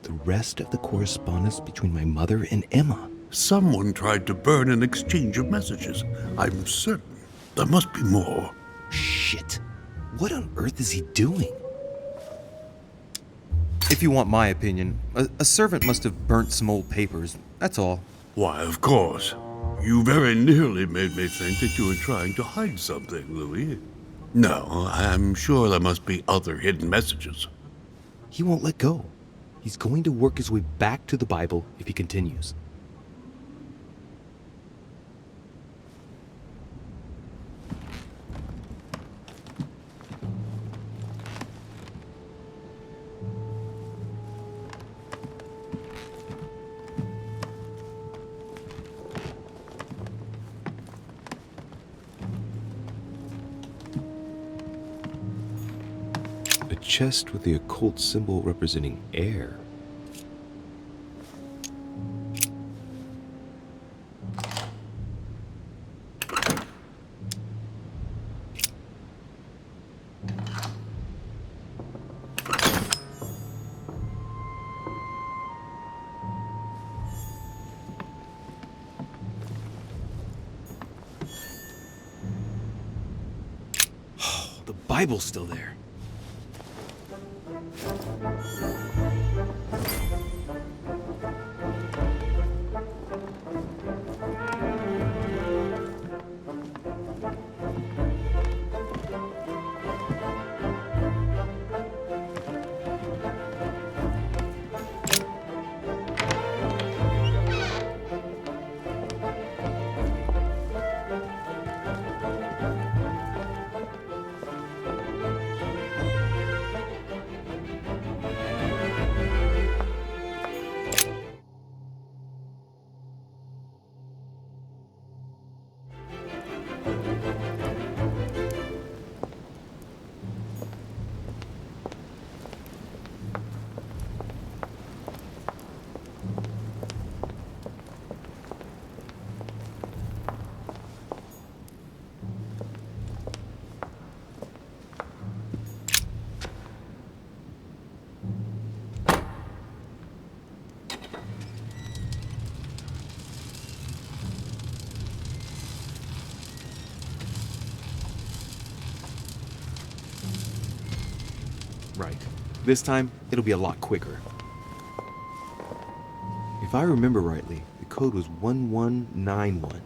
S10: The rest of the correspondence between my mother and Emma.
S12: Someone tried to burn an exchange of messages. I'm certain. There must be more.
S10: Shit. What on earth is he doing?
S9: If you want my opinion, a servant must have burnt some old papers. That's all.
S12: Why, of course. You very nearly made me think that you were trying to hide something, Louis. No, I'm sure there must be other hidden messages.
S10: He won't let go. He's going to work his way back to the Bible if he continues.
S15: A chest with the occult symbol representing air.
S10: The Bible's still there. Right.
S9: This time, it'll be a lot quicker. If I remember rightly, the code was 1191.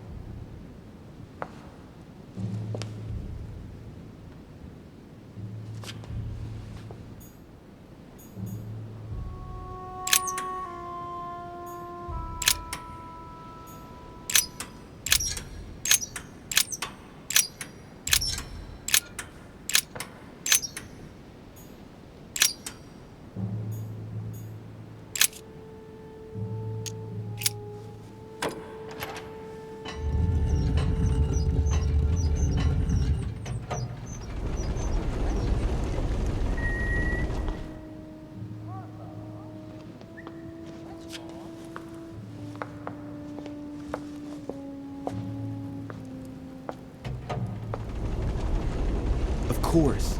S9: Of course.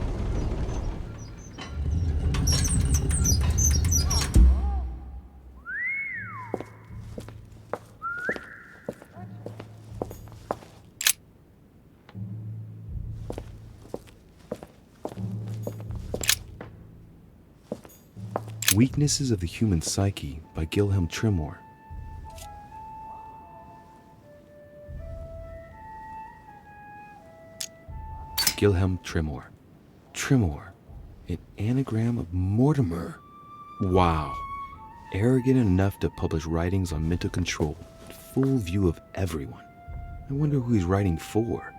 S9: Weaknesses of the Human Psyche by Gilhelm Trimore. Gilhelm Trimore. Trimore, an anagram of Mortimer. Wow. Arrogant enough to publish writings on mental control in full view of everyone. I wonder who he's writing for.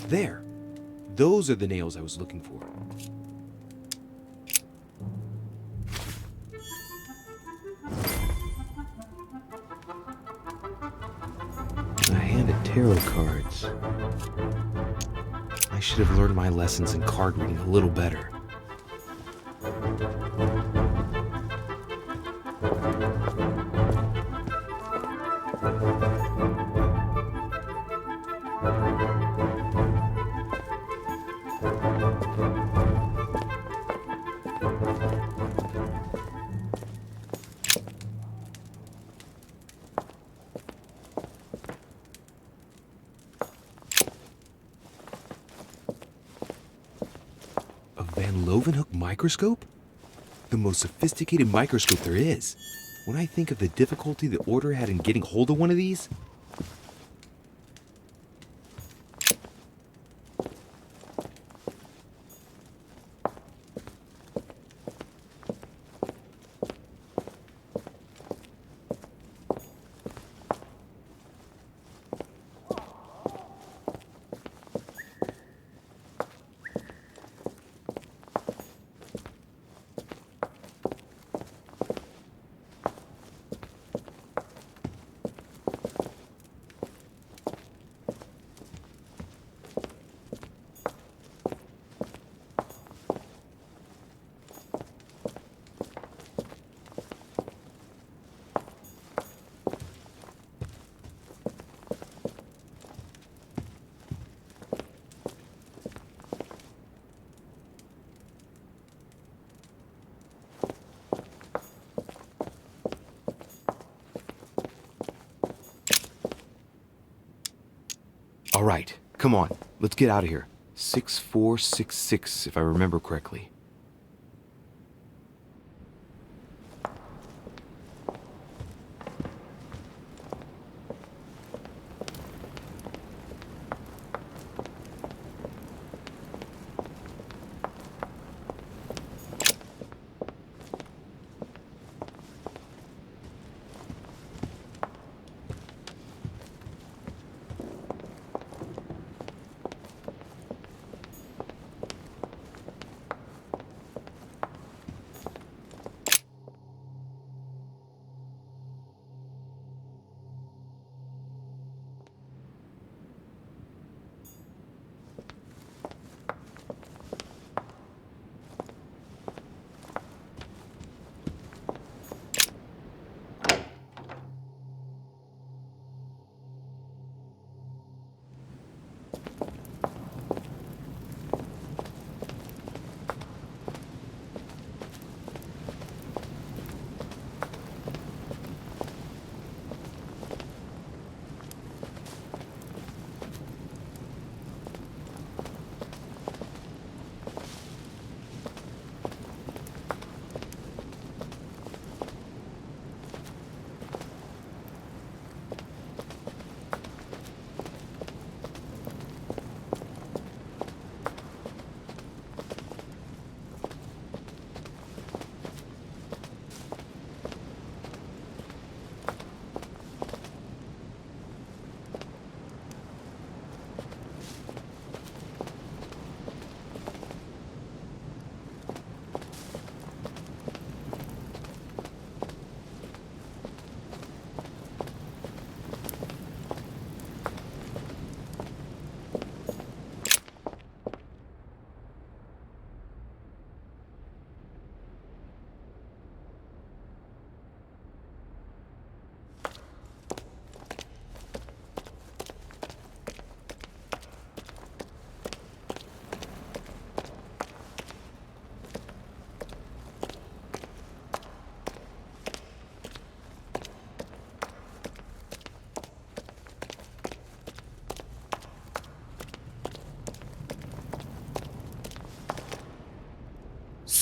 S9: There. Those are the nails I was looking for. A hand of tarot cards. I should have learned my lessons in card reading a little better. Van Leeuwenhoek microscope? The most sophisticated microscope there is. When I think of the difficulty the Order had in getting hold of one of these... All right, come on, let's get out of here. 6466, if I remember correctly.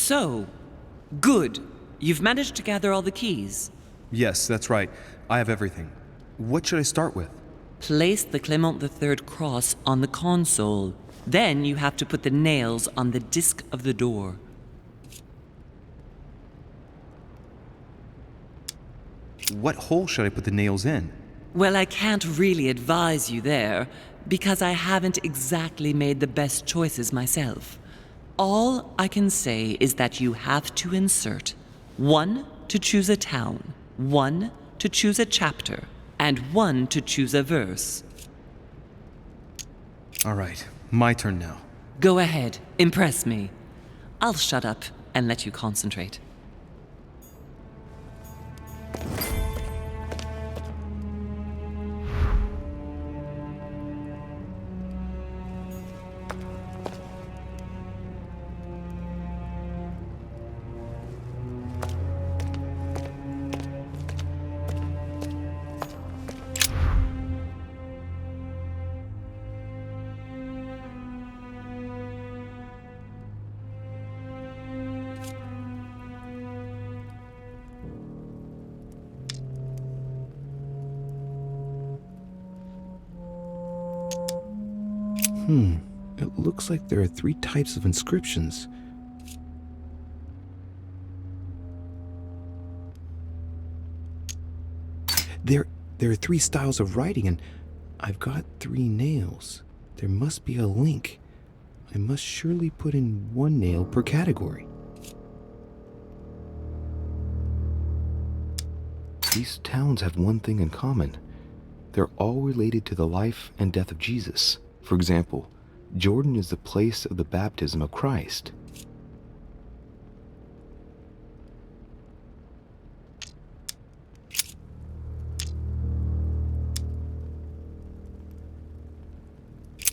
S8: So, good. You've managed to gather all the keys.
S9: Yes, that's right. I have everything. What should I start with?
S8: Place the Clement III cross on the console. Then you have to put the nails on the disc of the door.
S9: What hole should I put the nails in?
S8: Well, I can't really advise you there, because I haven't exactly made the best choices myself. All I can say is that you have to insert 1 to choose a town, 1 to choose a chapter, and 1 to choose a verse.
S9: All right, my turn now.
S8: Go ahead, impress me. I'll shut up and let you concentrate.
S15: It looks like there are 3 types of inscriptions. There are 3 styles of writing, and I've got 3 nails. There must be a link. I must surely put in 1 nail per category. These towns have one thing in common. They're all related to the life and death of Jesus. For example, Jordan is the place of the baptism of Christ.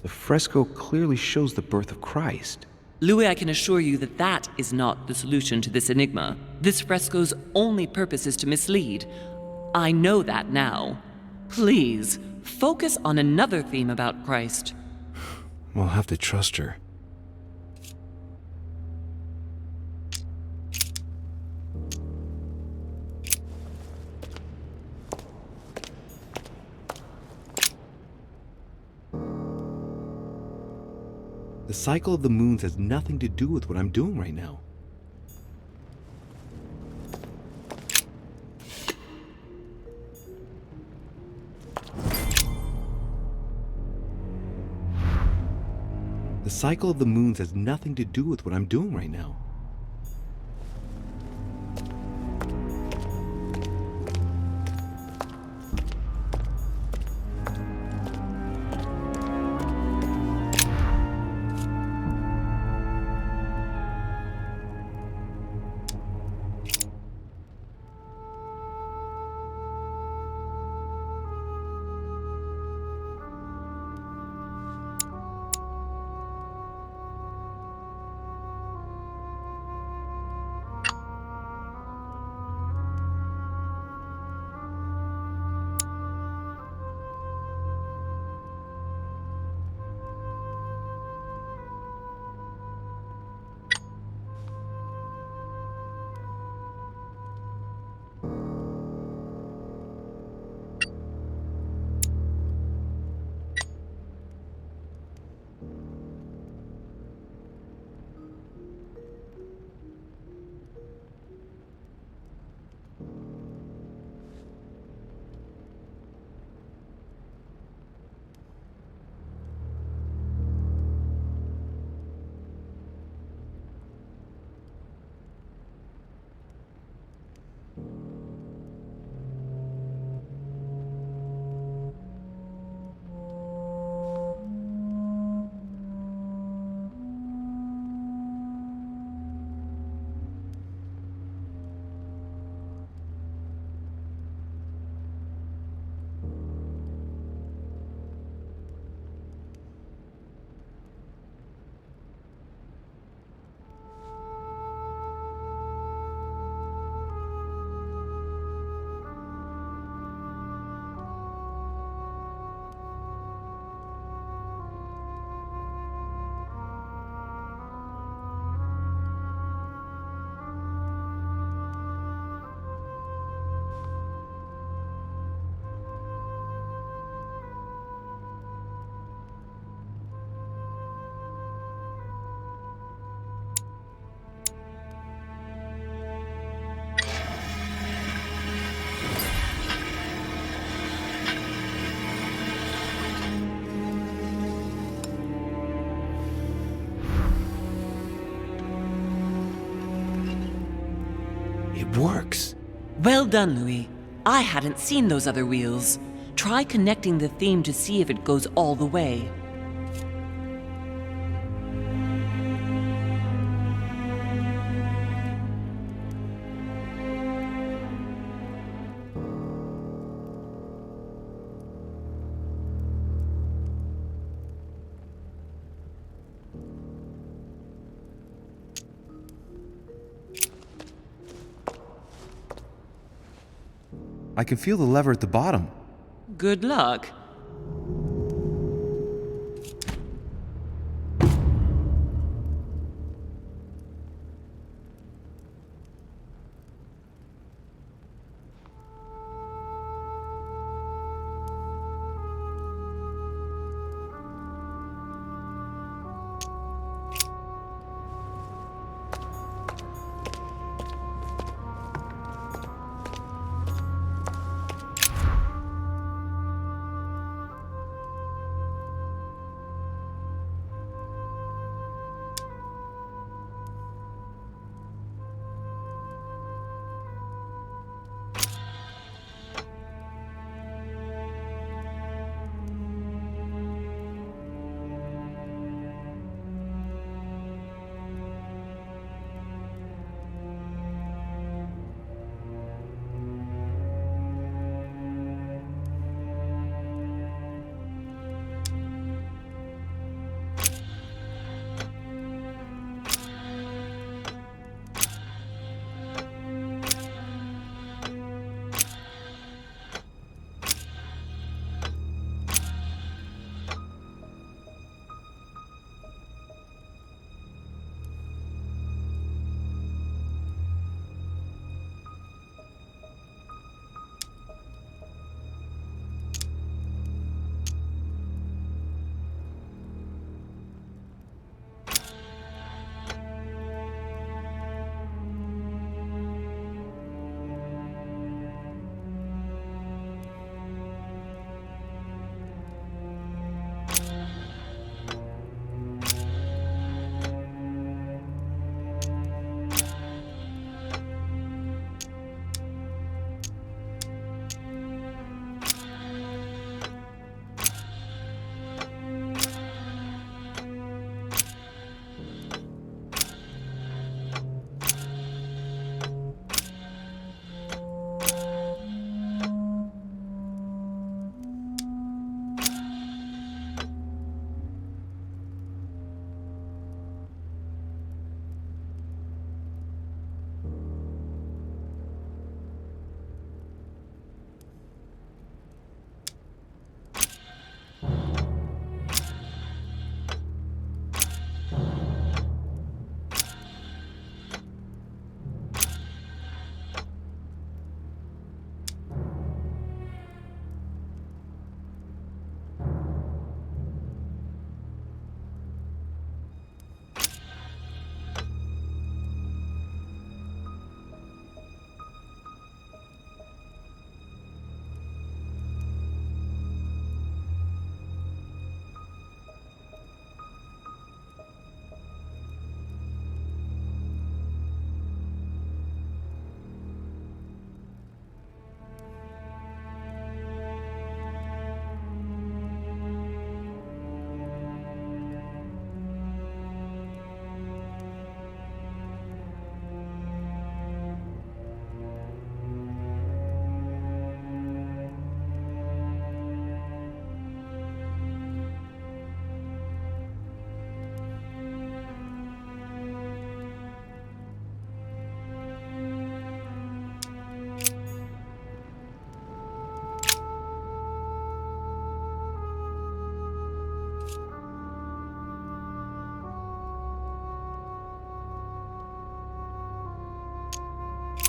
S15: The fresco clearly shows the birth of Christ.
S8: Louis, I can assure you that that is not the solution to this enigma. This fresco's only purpose is to mislead. I know that now. Please, focus on another theme about Christ.
S15: I'll have to trust her. The cycle of the moons has nothing to do with what I'm doing right now. The cycle of the moons has nothing to do with what I'm doing right now.
S17: works.
S8: Well done, Louis. I hadn't seen those other wheels. Try connecting the theme to see if it goes all the way.
S9: I can feel the lever at the bottom.
S8: Good luck.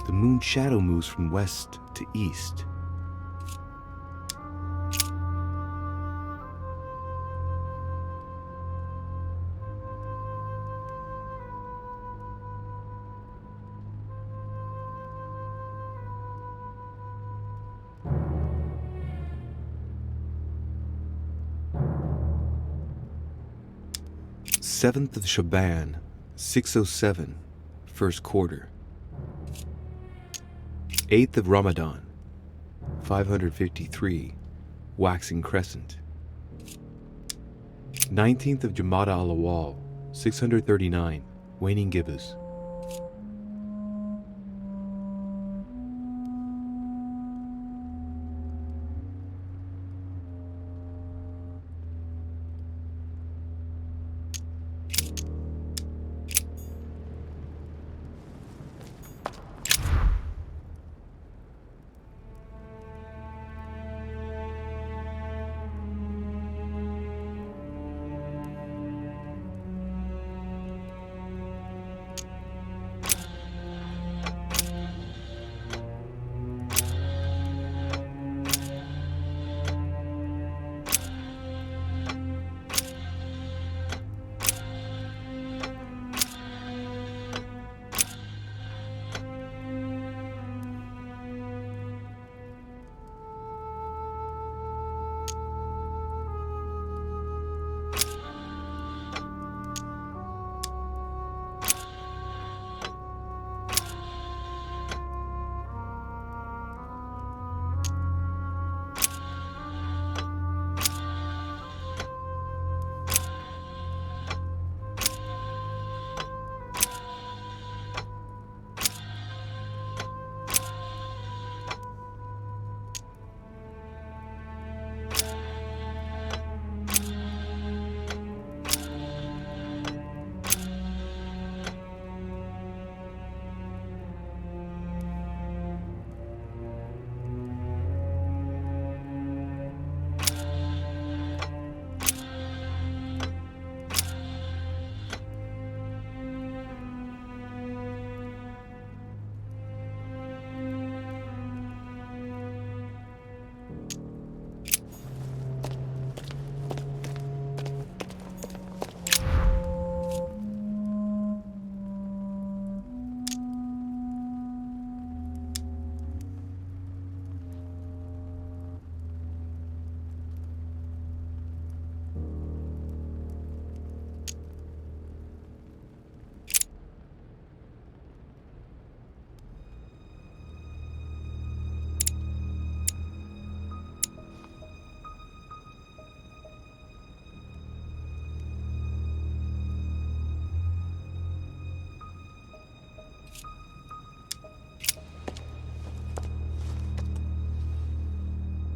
S10: The moon's shadow moves from west to east. Seventh of Shaban, 607, first quarter.
S9: 8th of Ramadan, 553, waxing crescent. 19th of Jumada al-Awwal, 639, waning gibbous.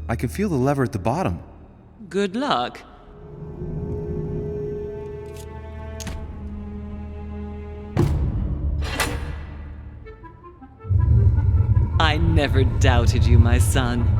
S9: I can feel the lever at the bottom.
S8: Good luck. I never doubted you, my son.